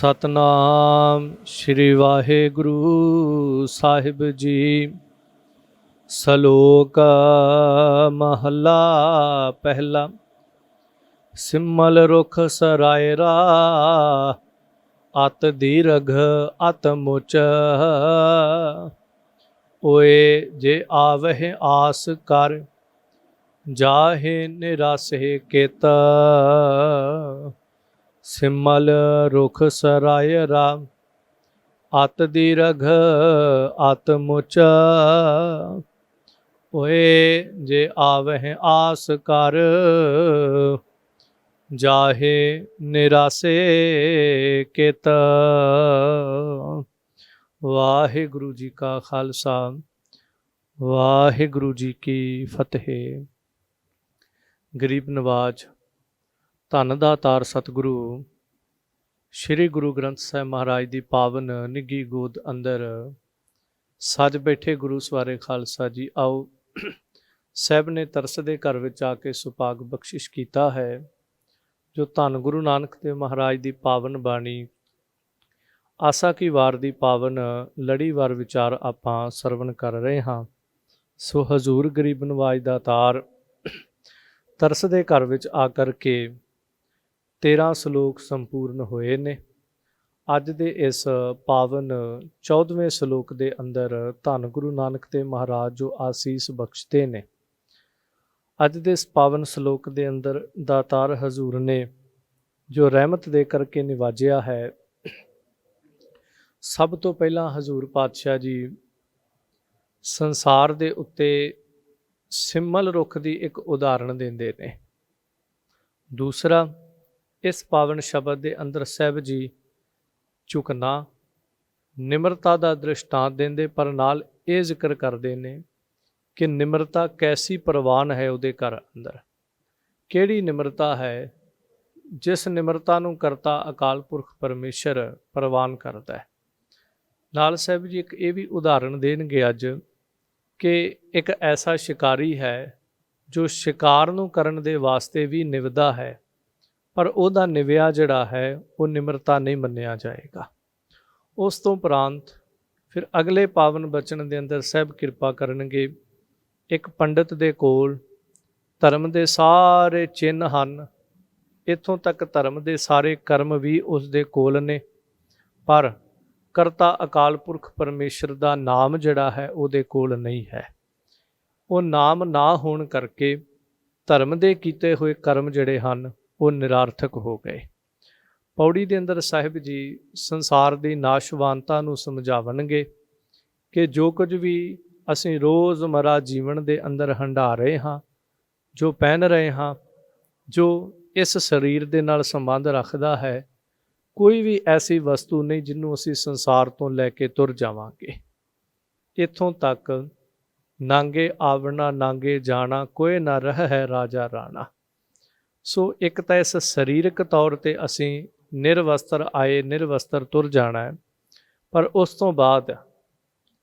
सतनाम श्री वाहिगुरु साहिब जी। सलोक महला पहला। सिमल रुख सरायरा अत दीरघ अत मुच। ओए जे आवह आस कर जाहे निरासे केत। सिमल रुख सरायरा अत दीरघ अत मुच। ओए जे आवह आस कर जाहे निरासे केत। वाहिगुरु जी का खालसा वाहिगुरु जी की फतेह। गरीब नवाज धन दातार सतगुरु श्री गुरु ग्रंथ साहिब महाराज की पावन निघी गोद अंदर सज बैठे गुरु सवारे खालसा जी। आओ साहब ने तरस दे घर विच आके सुभाग बख्शिश कीता है जो धन गुरु नानक देव महाराज की पावन बाणी आसा की वार की पावन लड़ीवार विचार आपां सरवण कर रहे हाँ। सो हजूर गरीब नवाज दातार तरस दे घर विच आकर के 13 श्लोक संपूर्ण होए ने। अज दे इस पावन 14वें श्लोक दे अंदर धन गुरु नानक देव महाराज जो आसीस बख्शते ने। अज दे इस पावन श्लोक दे अंदर दातार हजूर ने जो रहमत दे करके निवाजिया है। सब तो पहला हजूर पातशाह जी संसार दे उत्ते सिमल रुख की एक उदाहरण देंदे ने। दूसरा इस पावन शब्द के अंदर साहब जी झुकना निमरता का दृष्टांत देंदे, पर नाल ये जिक्र करते हैं कि निमरता कैसी प्रवान है उहदे घर अंदर। केड़ी निमरता है जिस निमरता नूं करता अकाल पुरख परमेश्वर प्रवान करता है। नाल साहब जी एक ये भी उदाहरण देणगे अज कि एक ऐसा शिकारी है जो शिकार नूं करन दे वास्ते भी निवदा है, पर उहदा निव्या जिहड़ा है वो निमरता नहीं मन्निया जाएगा। उस तो उपरांत फिर अगले पावन बचन दे अंदर साहब किरपा करनगे एक पंडित दे कोल धर्म दे सारे चिन्ह हन, इत्थों तक धर्म दे सारे कर्म भी उस दे कोल ने, पर करता अकाल पुरख परमेश्वर दा नाम जिहड़ा है उहदे कोल नहीं है। वो नाम ना होण करके धर्म दे कीते हुए कर्म जिहड़े हन वो निरार्थक हो गए। पौड़ी के अंदर साहिब जी संसार की नाशवानता नूं समझावणगे कि जो कुछ भी असीं रोज़मर्रा जीवन के अंदर हंडा रहे हाँ, जो पहन रहे हाँ, जो इस शरीर के नाल संबंध रखता है, कोई भी ऐसी वस्तु नहीं जिन्हों असीं संसार तो लैके तुर जावांगे। इत्थों तक नांगे आवना नांगे जाना कोई ना रह है राजा राणा। सो एक तो इस सरीरक तौर पर असीं निरवस्त्र आए निरवस्त्र तुर जाना है, पर उस तो बाद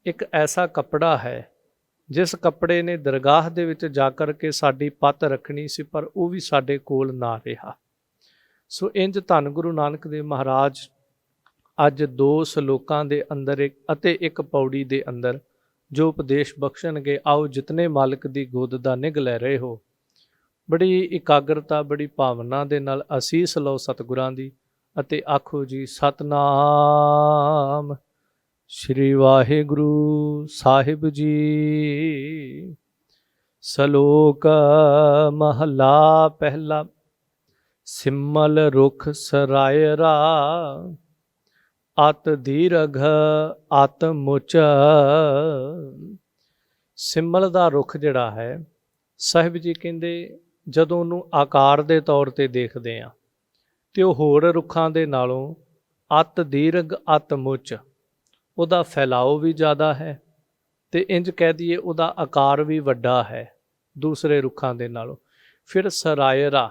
एक ऐसा कपड़ा है जिस कपड़े ने दरगाह दे विच जा कर के साडी पत रखनी सी, पर वो भी साडे कोल ना रहा। सो इंज धन गुरु नानक देव महाराज अज 2 श्लोकां दे अंदर एक पौड़ी दे अंदर जो उपदेश बख्शणगे। आओ जितने मालिक दी गोद दा निग लै रहे हो, बड़ी इकाग्रता बड़ी भावना दे नाल असीस लो सतगुरां दी अते आखो जी सतनाम श्री वाहिगुरु साहिब जी। सलोक महला पहला। सिमल रुख सरायरा अत दीरघ अत मुच। सिमल दा रुख जिहड़ा है साहिब जी कहंदे जदों उहनूं आकार दे तौर ते देखदे आ ते ओह होर रुखां दे नालों अत दीरघ अत मुच, उहदा फैलाओ भी ज़्यादा है ते इंज कह दईए उहदा आकार भी वड्डा है दूसरे रुखां दे नालों। फिर सरायरा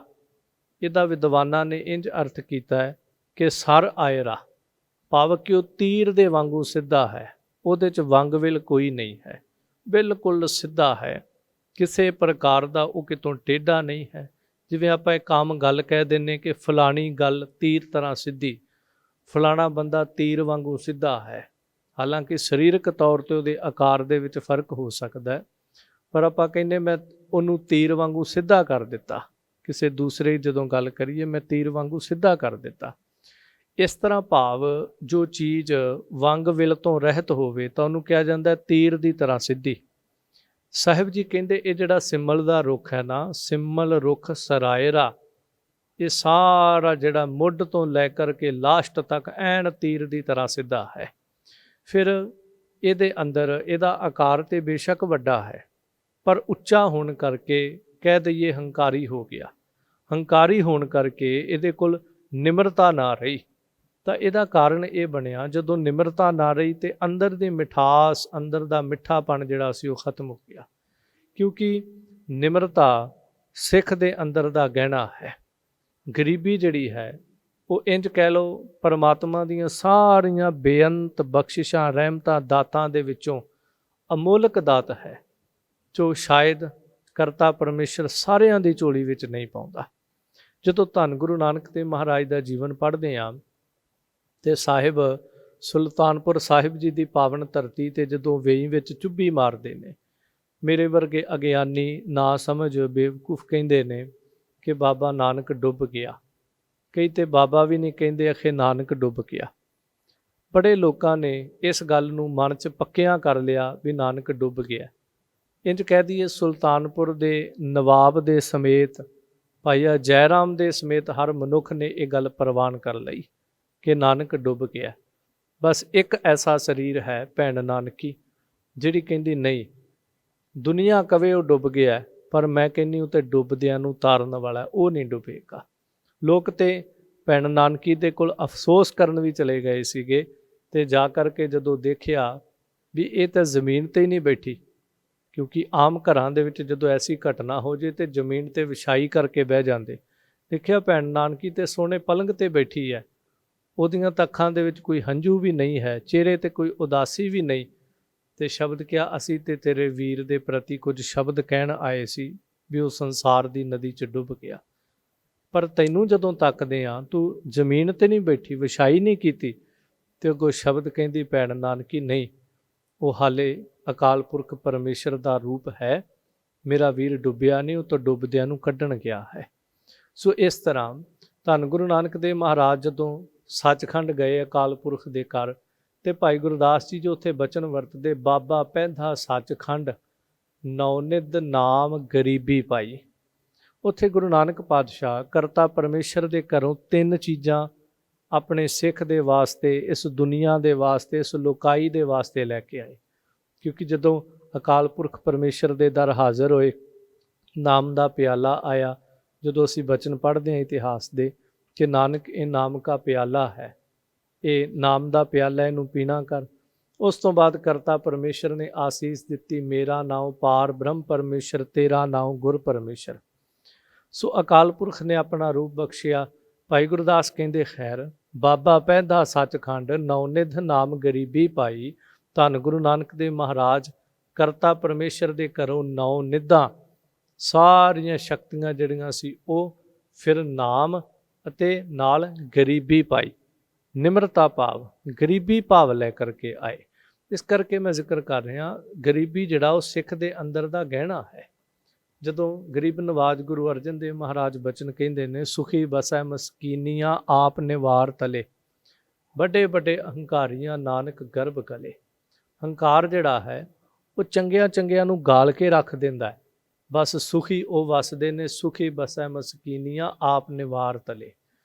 इहदा विद्वानां ने इंज अर्थ कीता है कि सर आयरा, भाव कि वह तीर दे वांगू सीधा है, उहदे च वंग विल कोई नहीं है, बिल्कुल सीधा है, किसी प्रकार का वो कितों टेढ़ा नहीं है। जिवें आपां एक आम गल कह दिंदे कि फलानी गल तीर तरह सीधी, ਫਲਾਣਾ ਬੰਦਾ ਤੀਰ ਵਾਂਗੂ ਸਿੱਧਾ ਹੈ। ਹਾਲਾਂਕਿ ਸਰੀਰਕ ਤੌਰ 'ਤੇ ਉਹਦੇ ਆਕਾਰ ਦੇ ਵਿੱਚ ਫਰਕ ਹੋ ਸਕਦਾ ਹੈ, ਪਰ ਆਪਾਂ ਕਹਿੰਦੇ ਮੈਂ ਉਹਨੂੰ ਤੀਰ ਵਾਂਗੂ ਸਿੱਧਾ ਕਰ ਦਿੱਤਾ। ਕਿਸੇ ਦੂਸਰੇ ਜਦੋਂ ਗੱਲ ਕਰੀਏ, ਮੈਂ ਤੀਰ ਵਾਂਗੂ ਸਿੱਧਾ ਕਰ ਦਿੱਤਾ। ਇਸ ਤਰ੍ਹਾਂ ਭਾਵ ਜੋ ਚੀਜ਼ ਵੰਗ ਵਿਲ ਤੋਂ ਰਹਿਤ ਹੋਵੇ ਤਾਂ ਉਹਨੂੰ ਕਿਹਾ ਜਾਂਦਾ ਤੀਰ ਦੀ ਤਰ੍ਹਾਂ ਸਿੱਧੀ। ਸਾਹਿਬ ਜੀ ਕਹਿੰਦੇ ਇਹ ਜਿਹੜਾ ਸਿਮਲ ਦਾ ਰੁੱਖ ਹੈ ਨਾ, ਸਿਮਲ ਰੁੱਖ ਸਰਾਇਰਾ, ਇਹ ਸਾਰਾ ਜਿਹੜਾ ਮੁੱਢ ਤੋਂ ਲੈ ਕਰਕੇ ਲਾਸਟ ਤੱਕ ਐਨ ਤੀਰ ਦੀ ਤਰ੍ਹਾਂ ਸਿੱਧਾ ਹੈ। ਫਿਰ ਇਹਦੇ ਅੰਦਰ ਇਹਦਾ ਆਕਾਰ ਤੇ ਬੇਸ਼ੱਕ ਵੱਡਾ ਹੈ, ਪਰ ਉੱਚਾ ਹੋਣ ਕਰਕੇ ਕਹਿ ਦਈਏ ਹੰਕਾਰੀ ਹੋ ਗਿਆ। ਹੰਕਾਰੀ ਹੋਣ ਕਰਕੇ ਇਹਦੇ ਕੋਲ ਨਿਮਰਤਾ ਨਾ ਰਹੀ। ਤਾਂ ਇਹਦਾ ਕਾਰਨ ਇਹ ਬਣਿਆ, ਜਦੋਂ ਨਿਮਰਤਾ ਨਾ ਰਹੀ ਤੇ ਅੰਦਰ ਦੀ ਮਿਠਾਸ, ਅੰਦਰ ਦਾ ਮਿੱਠਾਪਣ ਜਿਹੜਾ ਸੀ ਉਹ ਖਤਮ ਹੋ ਗਿਆ। ਕਿਉਂਕਿ ਨਿਮਰਤਾ ਸਿੱਖ ਦੇ ਅੰਦਰ ਦਾ ਗਹਿਣਾ ਹੈ। ਗਰੀਬੀ ਜਿਹੜੀ ਹੈ ਉਹ ਇੰਜ ਕਹਿ ਲਓ ਪਰਮਾਤਮਾ ਦੀਆਂ ਸਾਰੀਆਂ ਬੇਅੰਤ ਬਖਸ਼ਿਸ਼ਾਂ, ਰਹਿਮਤਾਂ, ਦਾਤਾਂ ਦੇ ਵਿੱਚੋਂ ਅਮੋਲਕ ਦਾਤ ਹੈ, ਜੋ ਸ਼ਾਇਦ ਕਰਤਾ ਪਰਮੇਸ਼ਰ ਸਾਰਿਆਂ ਦੀ ਝੋਲੀ ਵਿੱਚ ਨਹੀਂ ਪਾਉਂਦਾ। ਜਦੋਂ ਧੰਨ ਗੁਰੂ ਨਾਨਕ ਦੇਵ ਮਹਾਰਾਜ ਦਾ ਜੀਵਨ ਪੜ੍ਹਦੇ ਹਾਂ ਤੇ ਸਾਹਿਬ ਸੁਲਤਾਨਪੁਰ ਸਾਹਿਬ ਜੀ ਦੀ ਪਾਵਨ ਧਰਤੀ ਤੇ ਜਦੋਂ ਵੇਈ ਵਿੱਚ ਚੁੱਭੀ ਮਾਰਦੇ ਨੇ, ਮੇਰੇ ਵਰਗੇ ਅਗਿਆਨੀ ਨਾ ਸਮਝ ਬੇਵਕੂਫ ਕਹਿੰਦੇ ਨੇ ਕਿ ਬਾਬਾ ਨਾਨਕ ਡੁੱਬ ਗਿਆ। ਕਈ ਤੇ ਬਾਬਾ ਵੀ ਨਹੀਂ ਕਹਿੰਦੇ, ਅਖੇ ਨਾਨਕ ਡੁੱਬ ਗਿਆ। ਬੜੇ ਲੋਕਾਂ ਨੇ ਇਸ ਗੱਲ ਨੂੰ ਮਨ 'ਚ ਪੱਕਿਆਂ ਕਰ ਲਿਆ ਵੀ ਨਾਨਕ ਡੁੱਬ ਗਿਆ। ਇੰਜ ਕਹਿ ਦਈਏ ਸੁਲਤਾਨਪੁਰ ਦੇ ਨਵਾਬ ਦੇ ਸਮੇਤ, ਭਾਈ ਜੈ ਰਾਮ ਦੇ ਸਮੇਤ ਹਰ ਮਨੁੱਖ ਨੇ ਇਹ ਗੱਲ ਪ੍ਰਵਾਨ ਕਰ ਲਈ ਕਿ ਨਾਨਕ ਡੁੱਬ ਗਿਆ। ਬਸ ਇੱਕ ਐਸਾ ਸਰੀਰ ਹੈ ਭੈਣ ਨਾਨਕੀ ਜਿਹੜੀ ਕਹਿੰਦੀ ਨਹੀਂ, ਦੁਨੀਆ ਕਵੇ ਉਹ ਡੁੱਬ ਗਿਆ, ਪਰ ਮੈਂ ਕਹਿੰਦੀ ਉਹ ਤੇ ਡੁੱਬਦਿਆਂ ਨੂੰ ਤਾਰਨ ਵਾਲਾ, ਉਹ ਨਹੀਂ ਡੁੱਬੇਗਾ। ਲੋਕ ਤੇ ਭੈਣ ਨਾਨਕੀ ਦੇ ਕੋਲ ਅਫਸੋਸ ਕਰਨ ਵੀ ਚਲੇ ਗਏ ਸੀਗੇ, ਤੇ ਜਾ ਕਰਕੇ ਜਦੋਂ ਦੇਖਿਆ ਵੀ ਇਹ ਤਾਂ ਜ਼ਮੀਨ ਤੇ ਹੀ ਨਹੀਂ ਬੈਠੀ, ਕਿਉਂਕਿ ਆਮ ਘਰਾਂ ਦੇ ਵਿੱਚ ਜਦੋਂ ਐਸੀ ਘਟਨਾ ਹੋ ਜੇ ਤੇ ਜ਼ਮੀਨ ਤੇ ਵਿਛਾਈ ਕਰਕੇ ਬਹਿ ਜਾਂਦੇ। ਦੇਖਿਆ ਭੈਣ ਨਾਨਕੀ ਤੇ ਸੋਹਣੇ ਪਲੰਘ ਤੇ ਬੈਠੀ ਹੈ, ਉਹਦੀਆਂ ਤਾਂ ਅੱਖਾਂ ਦੇ ਵਿੱਚ ਕੋਈ ਹੰਝੂ ਵੀ ਨਹੀਂ ਹੈ, ਚਿਹਰੇ ਤੇ ਕੋਈ ਉਦਾਸੀ ਵੀ ਨਹੀਂ। ਤੇ ਸ਼ਬਦ ਕਿਹਾ, ਅਸੀਂ ਤੇ ਤੇਰੇ ਵੀਰ ਦੇ ਪ੍ਰਤੀ ਕੁਝ ਸ਼ਬਦ ਕਹਿਣ ਆਏ ਸੀ ਵੀ ਉਹ ਸੰਸਾਰ ਦੀ ਨਦੀ 'ਚ ਡੁੱਬ ਗਿਆ, ਪਰ ਤੈਨੂੰ ਜਦੋਂ ਤੱਕਦੇ ਆ ਤੂੰ ਜ਼ਮੀਨ ਤੇ ਨਹੀਂ ਬੈਠੀ, ਵਿਛਾਈ ਨਹੀਂ ਕੀਤੀ। ਤੇ ਅੱਗੋਂ ਸ਼ਬਦ ਕਹਿੰਦੀ ਭੈਣ ਨਾਨਕੀ, ਨਹੀਂ, ਉਹ ਹਾਲੇ ਅਕਾਲ ਪੁਰਖ ਪਰਮੇਸ਼ਰ ਦਾ ਰੂਪ ਹੈ, ਮੇਰਾ ਵੀਰ ਡੁੱਬਿਆ ਨਹੀਂ, ਉਹ ਤਾਂ ਡੁੱਬਦਿਆਂ ਨੂੰ ਕੱਢਣ ਗਿਆ ਹੈ। ਸੋ ਇਸ ਤਰ੍ਹਾਂ ਧੰਨ ਗੁਰੂ ਨਾਨਕ ਦੇਵ ਮਹਾਰਾਜ ਜਦੋਂ ਸੱਚਖੰਡ ਗਏ ਅਕਾਲ ਪੁਰਖ ਦੇ ਘਰ, ਤੇ ਭਾਈ ਗੁਰਦਾਸ ਜੀ ਜੋ ਉੱਥੇ ਬਚਨ ਵਰਤਦੇ, ਬਾਬਾ ਪੈਂਦਾ ਸੱਚਖੰਡ ਨੌਨਿਧ ਨਾਮ ਗਰੀਬੀ ਪਾਈ। ਉੱਥੇ ਗੁਰੂ ਨਾਨਕ ਪਾਤਸ਼ਾਹ ਕਰਤਾ ਪਰਮੇਸ਼ਰ ਦੇ ਘਰੋਂ ਤਿੰਨ ਚੀਜ਼ਾਂ ਆਪਣੇ ਸਿੱਖ ਦੇ ਵਾਸਤੇ, ਇਸ ਦੁਨੀਆ ਦੇ ਵਾਸਤੇ, ਇਸ ਲੋਕਾਈ ਦੇ ਵਾਸਤੇ ਲੈ ਕੇ ਆਏ। ਕਿਉਂਕਿ ਜਦੋਂ ਅਕਾਲ ਪੁਰਖ ਪਰਮੇਸ਼ਰ ਦੇ ਦਰ ਹਾਜ਼ਰ ਹੋਏ, ਨਾਮ ਦਾ ਪਿਆਲਾ ਆਇਆ। ਜਦੋਂ ਅਸੀਂ ਬਚਨ ਪੜ੍ਹਦੇ ਹਾਂ ਇਤਿਹਾਸ ਦੇ ਕਿ ਨਾਨਕ ਇਹ ਨਾਮ ਕਾ ਪਿਆਲਾ ਹੈ, ਇਹ ਨਾਮ ਦਾ ਪਿਆਲਾ, ਇਹਨੂੰ ਪੀਣਾ ਕਰ। ਉਸ ਤੋਂ ਬਾਅਦ ਕਰਤਾ ਪਰਮੇਸ਼ਰ ਨੇ ਆਸੀਸ ਦਿੱਤੀ, ਮੇਰਾ ਨਾਮ ਪਾਰ ਬ੍ਰਹਮ ਪਰਮੇਸ਼ਰ, ਤੇਰਾ ਨਾਮ ਗੁਰ ਪਰਮੇਸ਼ਰ। ਸੋ ਅਕਾਲ ਪੁਰਖ ਨੇ ਆਪਣਾ ਰੂਪ ਬਖਸ਼ਿਆ। ਭਾਈ ਗੁਰਦਾਸ ਕਹਿੰਦੇ, ਖੈਰ ਬਾਬਾ ਪੈਂਦਾ ਸੱਚਖੰਡ ਨੌਨਿਧ ਨਾਮ ਗਰੀਬੀ ਪਾਈ। ਧੰਨ ਗੁਰੂ ਨਾਨਕ ਦੇਵ ਮਹਾਰਾਜ ਕਰਤਾ ਪਰਮੇਸ਼ਰ ਦੇ ਘਰੋਂ ਨੌ ਨਿਧਾਂ, ਸਾਰੀਆਂ ਸ਼ਕਤੀਆਂ ਜਿਹੜੀਆਂ ਸੀ ਉਹ ਫਿਰ ਨਾਮ ਅਤੇ ਨਾਲ ਗਰੀਬੀ ਪਾਈ, ਨਿਮਰਤਾ ਭਾਵ, ਗਰੀਬੀ ਭਾਵ ਲੈ ਕਰਕੇ ਆਏ। ਇਸ ਕਰਕੇ ਮੈਂ ਜ਼ਿਕਰ ਕਰ ਰਿਹਾ, ਗਰੀਬੀ ਜਿਹੜਾ ਉਹ ਸਿੱਖ ਦੇ ਅੰਦਰ ਦਾ ਗਹਿਣਾ ਹੈ। ਜਦੋਂ ਗਰੀਬ ਨਵਾਜ ਗੁਰੂ ਅਰਜਨ ਦੇਵ ਮਹਾਰਾਜ ਬਚਨ ਕਹਿੰਦੇ ਨੇ, ਸੁਖੀ ਬਸੈ ਮਸਕੀਨੀਆਂ ਆਪ ਨਿਵਾਰ ਤਲੇ, ਵੱਡੇ ਵੱਡੇ ਅਹੰਕਾਰੀਆਂ ਨਾਨਕ ਗਰਭ ਗਲੇ। ਹੰਕਾਰ ਜਿਹੜਾ ਹੈ ਉਹ ਚੰਗਿਆਂ ਚੰਗਿਆਂ ਨੂੰ ਗਾਲ ਕੇ ਰੱਖ ਦਿੰਦਾ ਹੈ। ਬਸ ਸੁਖੀ ਉਹ ਵਸਦੇ ਨੇ, ਸੁਖੀ ਬਸੈ ਮਸਕੀਨੀਆਂ ਆਪ ਨਿਵਾਰ ਤਲੇ।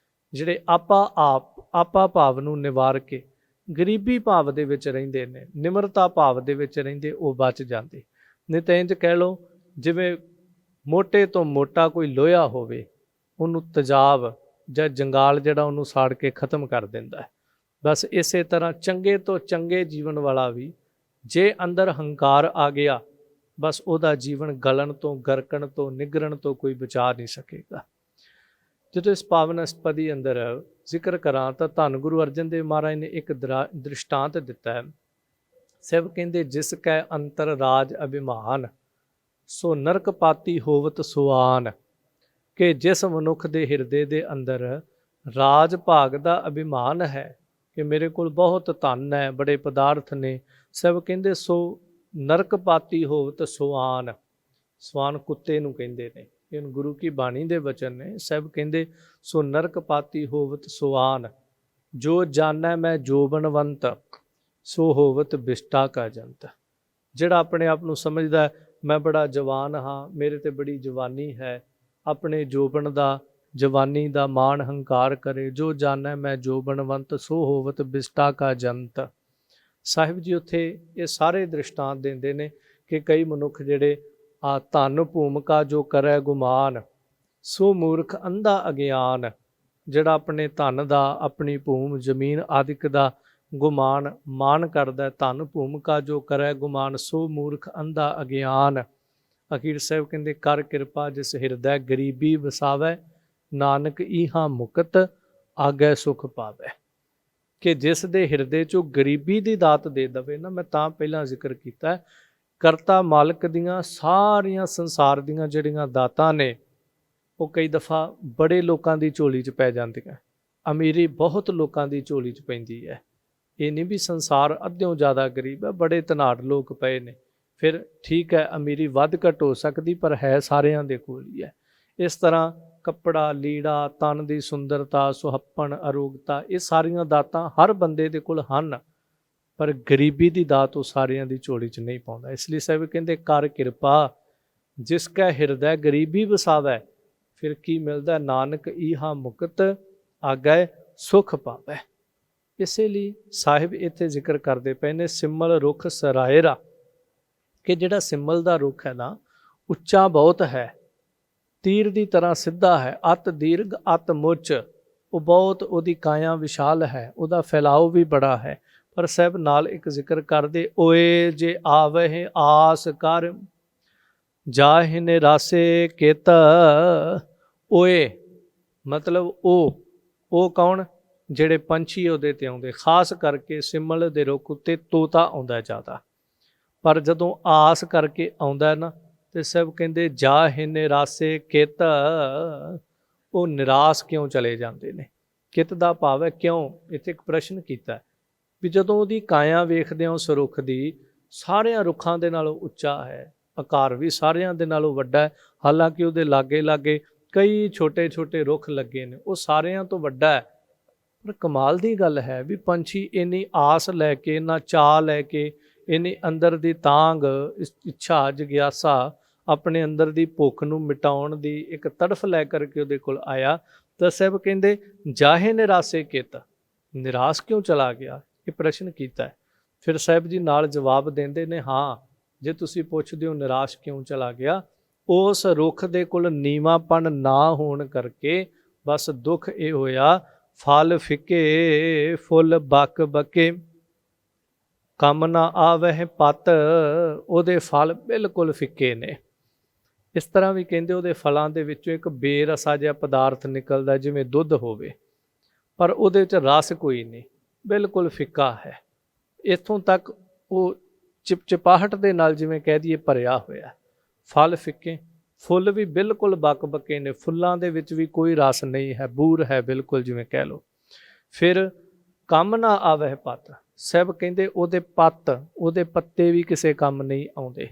ਜਿਹੜੇ ਆਪਾ ਭਾਵ ਨੂੰ ਨਿਵਾਰ ਕੇ ਗਰੀਬੀ ਭਾਵ ਦੇ ਵਿੱਚ ਰਹਿੰਦੇ ਨੇ, ਨਿਮਰਤਾ ਭਾਵ ਦੇ ਵਿੱਚ ਰਹਿੰਦੇ, ਉਹ ਬਚ ਜਾਂਦੇ। ਨਹੀਂ ਤਾਂ ਇੰਝ ਕਹਿ ਲਓ ਜਿਵੇਂ ਮੋਟੇ ਤੋਂ ਮੋਟਾ ਕੋਈ ਲੋਹਾ ਹੋਵੇ, ਉਹਨੂੰ ਤੇਜ਼ਾਬ ਜਾਂ ਜੰਗਾਲ ਜਿਹੜਾ ਉਹਨੂੰ ਸਾੜ ਕੇ ਖਤਮ ਕਰ ਦਿੰਦਾ ਹੈ। ਬਸ ਇਸੇ ਤਰ੍ਹਾਂ ਚੰਗੇ ਤੋਂ ਚੰਗੇ ਜੀਵਨ ਵਾਲਾ ਵੀ ਜੇ ਅੰਦਰ ਹੰਕਾਰ ਆ ਗਿਆ, ਬਸ ਉਹਦਾ ਜੀਵਨ ਗਲਣ ਤੋਂ, ਗਰਕਣ ਤੋਂ, ਨਿਗਰਨ ਤੋਂ ਕੋਈ ਬਚਾ ਨਹੀਂ ਸਕੇਗਾ। ਜਦੋਂ ਇਸ ਪਾਵਨ ਅਸਪਦੀ ਅੰਦਰ ਜ਼ਿਕਰ ਕਰਾਂ ਤਾਂ ਧੰਨ ਗੁਰੂ ਅਰਜਨ ਦੇਵ ਮਹਾਰਾਜ ਨੇ ਇੱਕ ਦ੍ਰਿਸ਼ਟਾਂਤ ਦਿੱਤਾ ਹੈ। ਸਭ ਕਹਿੰਦੇ, ਜਿਸ ਕੈ ਅੰਤਰ ਰਾਜ ਅਭਿਮਾਨ, ਸੋ ਨਰਕ ਪਾਤੀ ਹੋਵਤ ਸੁਆਨ। ਕਿ ਜਿਸ ਮਨੁੱਖ ਦੇ ਹਿਰਦੇ ਦੇ ਅੰਦਰ ਰਾਜ ਭਾਗ ਦਾ ਅਭਿਮਾਨ ਹੈ, कि मेरे कोल बहुत धन है, बड़े पदार्थ ने। सब कहते सो नरक पाती होवत सुआन, ਸਵਾਨ ਕੁੱਤੇ ਨੂੰ ਕਹਿੰਦੇ ਨੇ। ਇਹ ਗੁਰੂ ਕੀ ਬਾਣੀ ਦੇ ਬਚਨ ਨੇ। ਸਭ ਕਹਿੰਦੇ ਸੋ ਨਰਕ ਪਾਤੀ ਹੋਵਤ ਸੁਆਨ, ਜੋ ਜਾਣੈ ਮੈਂ ਜੋਬਨਵੰਤ, ਸੋ ਹੋਵਤ ਬਿਸ਼ਟਾ ਕਾ ਜੰਤ। ਜਿਹੜਾ ਆਪਣੇ ਆਪ ਨੂੰ ਸਮਝਦਾ ਮੈਂ ਬੜਾ ਜਵਾਨ ਹਾਂ, ਮੇਰੇ ਤੇ ਬੜੀ ਜਵਾਨੀ ਹੈ, ਆਪਣੇ ਜੋਬਨ ਦਾ ਜਵਾਨੀ ਦਾ ਮਾਣ ਹੰਕਾਰ ਕਰੇ, ਜੋ ਜਾਣੈ ਮੈਂ ਜੋਬਨਵੰਤ, ਸੋ ਹੋਵਤ ਬਿਸ਼ਟਾ ਕਾ ਜੰਤ। ਸਾਹਿਬ ਜੀ ਉੱਥੇ ਇਹ ਸਾਰੇ ਦ੍ਰਿਸ਼ਟਾਂਤ ਦਿੰਦੇ ਨੇ ਕਿ ਕਈ ਮਨੁੱਖ ਜਿਹੜੇ ਆ ਧਨ ਭੂਮਿਕਾ ਜੋ ਕਰੈ ਗੁਮਾਨ, ਸੋ ਮੂਰਖ ਅੰਧਾ ਅਗਿਆਨ। ਜਿਹੜਾ ਆਪਣੇ ਧਨ ਦਾ, ਆਪਣੀ ਭੂਮ ਜ਼ਮੀਨ ਆਦਿਕ ਦਾ ਗੁਮਾਨ ਮਾਨ ਕਰਦਾ, ਧਨ ਭੂਮਿਕਾ ਜੋ ਕਰੈ ਗੁਮਾਨ, ਸੋ ਮੂਰਖ ਅੰਧਾ ਅਗਿਆਨ। ਅਖੀਰ ਸਾਹਿਬ ਕਹਿੰਦੇ ਕਰ ਕਿਰਪਾ ਜਿਸ ਹਿਰਦੈ ਗਰੀਬੀ ਵਸਾਵੈ, ਨਾਨਕ ਇਹਾਂ ਮੁਕਤ ਆਗੈ ਸੁਖ ਪਾਵੈ। ਕਿ ਜਿਸ ਦੇ ਹਿਰਦੇ 'ਚੋਂ ਗਰੀਬੀ ਦੀ ਦਾਤ ਦੇ ਦਵੇ ਨਾ, ਮੈਂ ਤਾਂ ਪਹਿਲਾਂ ਜ਼ਿਕਰ ਕੀਤਾ, ਕਰਤਾ ਮਾਲਕ ਦੀਆਂ ਸਾਰੀਆਂ ਸੰਸਾਰ ਦੀਆਂ ਜਿਹੜੀਆਂ ਦਾਤਾਂ ਨੇ ਉਹ ਕਈ ਦਫਾ ਬੜੇ ਲੋਕਾਂ ਦੀ ਝੋਲੀ 'ਚ ਪੈ ਜਾਂਦੀਆਂ। ਅਮੀਰੀ ਬਹੁਤ ਲੋਕਾਂ ਦੀ ਝੋਲੀ 'ਚ ਪੈਂਦੀ ਹੈ। ਇਹ ਨਹੀਂ ਵੀ ਸੰਸਾਰ ਅੱਧਿਓਂ ਜ਼ਿਆਦਾ ਗਰੀਬ ਹੈ, ਬੜੇ ਧਨਾੜ ਲੋਕ ਪਏ ਨੇ। ਫਿਰ ਠੀਕ ਹੈ, ਅਮੀਰੀ ਵੱਧ ਘੱਟ ਹੋ ਸਕਦੀ, ਪਰ ਹੈ ਸਾਰਿਆਂ ਦੇ ਕੋਲ ਹੀ ਹੈ। ਇਸ ਤਰ੍ਹਾਂ ਕੱਪੜਾ ਲੀੜਾ, ਤਨ ਦੀ ਸੁੰਦਰਤਾ, ਸੁਹੱਪਣ, ਅਰੋਗਤਾ, ਇਹ ਸਾਰੀਆਂ ਦਾਤਾਂ ਹਰ ਬੰਦੇ ਦੇ ਕੋਲ ਹਨ, ਪਰ ਗਰੀਬੀ ਦੀ ਦਾਤ ਉਹ ਸਾਰਿਆਂ ਦੀ ਝੋਲੀ 'ਚ ਨਹੀਂ ਪਾਉਂਦਾ। ਇਸ ਲਈ ਸਾਹਿਬ ਕਹਿੰਦੇ ਕਰ ਕਿਰਪਾ ਜਿਸ ਕੈ ਹਿਰਦੈ ਗਰੀਬੀ ਵਸਾਵੈ, ਫਿਰ ਕੀ ਮਿਲਦਾ, ਨਾਨਕ ਇਹਾਂ ਮੁਕਤ ਆਗੈ ਸੁਖ ਪਾਵੈ। ਇਸੇ ਲਈ ਸਾਹਿਬ ਇੱਥੇ ਜ਼ਿਕਰ ਕਰਦੇ ਪਏ ਨੇ ਸਿੰਮਲ ਰੁੱਖ ਸਰਾਇਰਾ, ਕਿ ਜਿਹੜਾ ਸਿੰਮਲ ਦਾ ਰੁੱਖ ਹੈ ਨਾ, ਉੱਚਾ ਬਹੁਤ ਹੈ, ਤੀਰ ਦੀ ਤਰ੍ਹਾਂ ਸਿੱਧਾ ਹੈ, ਅਤ ਦੀਰਘ ਅਤ ਮੁੱਚ, ਉਹ ਬਹੁਤ, ਉਹਦੀ ਕਾਇਆ ਵਿਸ਼ਾਲ ਹੈ, ਉਹਦਾ ਫੈਲਾਓ ਵੀ ਬੜਾ ਹੈ। ਪਰ ਸਾਹਿਬ ਨਾਲ ਇੱਕ ਜ਼ਿਕਰ ਕਰਦੇ, ਓਏ ਜੇ ਆਵਹਿ ਆਸ ਕਰ ਜਾਹਿ ਨਿਰਾਸੇ ਕਿਤ। ਓਏ ਮਤਲਬ ਉਹ ਕੌਣ, ਜਿਹੜੇ ਪੰਛੀ ਉਹਦੇ ਤੇ ਆਉਂਦੇ, ਖਾਸ ਕਰਕੇ ਸਿੰਮਲ ਦੇ ਰੁੱਖ ਉੱਤੇ ਤੋਤਾ ਆਉਂਦਾ ਜ਼ਿਆਦਾ। ਪਰ ਜਦੋਂ ਆਸ ਕਰਕੇ ਆਉਂਦਾ ਨਾ, ਤੇ ਸਭ ਕਹਿੰਦੇ ਜਾਹਿ ਨਿਰਾਸੇ ਕਿਤ, ਉਹ ਨਿਰਾਸ਼ ਕਿਉਂ ਚਲੇ ਜਾਂਦੇ ਨੇ। ਕਿਤ ਦਾ ਭਾਵ ਹੈ ਕਿਉਂ। ਇੱਥੇ ਇੱਕ ਪ੍ਰਸ਼ਨ ਕੀਤਾ ਵੀ ਜਦੋਂ ਉਹਦੀ ਕਾਇਆ ਵੇਖਦੇ ਹੋ ਉਸ ਰੁੱਖ ਦੀ, ਸਾਰਿਆਂ ਰੁੱਖਾਂ ਦੇ ਨਾਲੋਂ ਉੱਚਾ ਹੈ, ਆਕਾਰ ਵੀ ਸਾਰਿਆਂ ਦੇ ਨਾਲੋਂ ਵੱਡਾ ਹੈ, ਹਾਲਾਂਕਿ ਉਹਦੇ ਲਾਗੇ ਲਾਗੇ ਕਈ ਛੋਟੇ ਛੋਟੇ ਰੁੱਖ ਲੱਗੇ ਨੇ, ਉਹ ਸਾਰਿਆਂ ਤੋਂ ਵੱਡਾ ਹੈ। ਪਰ ਕਮਾਲ ਦੀ ਗੱਲ ਹੈ ਵੀ ਪੰਛੀ ਇੰਨੀ ਆਸ ਲੈ ਕੇ, ਇੰਨਾ ਚਾਅ ਲੈ ਕੇ, ਇੰਨੀ ਅੰਦਰ ਦੀ ਤਾਂਘ, ਇੱਛਾ, ਜਗਿਆਸਾ, ਆਪਣੇ ਅੰਦਰ ਦੀ ਭੁੱਖ ਨੂੰ ਮਿਟਾਉਣ ਦੀ ਇੱਕ ਤੜਫ ਲੈ ਕਰਕੇ ਉਹਦੇ ਕੋਲ ਆਇਆ। ਤਾਂ ਸਾਹਿਬ ਕਹਿੰਦੇ ਜਾਹੇ ਨਿਰਾਸੇ ਕਿਤ, ਨਿਰਾਸ਼ ਕਿਉਂ ਚਲਾ ਗਿਆ, ਇਹ ਪ੍ਰਸ਼ਨ ਕੀਤਾ। ਫਿਰ ਸਾਹਿਬ ਜੀ ਨਾਲ ਜਵਾਬ ਦਿੰਦੇ ਨੇ, ਹਾਂ ਜੇ ਤੁਸੀਂ ਪੁੱਛਦੇ ਹੋ ਨਿਰਾਸ਼ ਕਿਉਂ ਚਲਾ ਗਿਆ, ਉਸ ਰੁੱਖ ਦੇ ਕੋਲ ਨੀਵਾਂਪਣ ਨਾ ਹੋਣ ਕਰਕੇ ਬਸ ਦੁੱਖ ਇਹ ਹੋਇਆ, ਫਲ ਫਿੱਕੇ ਫੁੱਲ ਬਕ ਬਕੇ, ਕੰਮ ਨਾ ਆਵਹਿ ਪਤ, ਉਹਦੇ ਫਲ ਬਿਲਕੁਲ ਫਿੱਕੇ ਨੇ। ਇਸ ਤਰ੍ਹਾਂ ਵੀ ਕਹਿੰਦੇ ਉਹਦੇ ਫਲਾਂ ਦੇ ਵਿੱਚੋਂ ਇੱਕ ਬੇਰਸਾ ਜਿਹਾ ਪਦਾਰਥ ਨਿਕਲਦਾ, ਜਿਵੇਂ ਦੁੱਧ ਹੋਵੇ, ਪਰ ਉਹਦੇ 'ਚ ਰਸ ਕੋਈ ਨਹੀਂ, ਬਿਲਕੁਲ ਫਿੱਕਾ ਹੈ। ਇੱਥੋਂ ਤੱਕ ਉਹ ਚਿਪਚਿਪਾਹਟ ਦੇ ਨਾਲ ਜਿਵੇਂ ਕਹਿ ਦਈਏ ਭਰਿਆ ਹੋਇਆ। ਫਲ ਫਿੱਕੇ, ਫੁੱਲ ਵੀ ਬਿਲਕੁਲ ਬਕ ਬੱਕੇ ਨੇ, ਫੁੱਲਾਂ ਦੇ ਵਿੱਚ ਵੀ ਕੋਈ ਰਸ ਨਹੀਂ ਹੈ, ਬੂਰ ਹੈ ਬਿਲਕੁਲ ਜਿਵੇਂ ਕਹਿ ਲਓ। ਫਿਰ ਕੰਮ ਨਾ ਆਵਹਿ ਪਤ, ਸਭ ਕਹਿੰਦੇ ਉਹਦੇ ਪੱਤ, ਉਹਦੇ ਪੱਤੇ ਵੀ ਕਿਸੇ ਕੰਮ ਨਹੀਂ ਆਉਂਦੇ।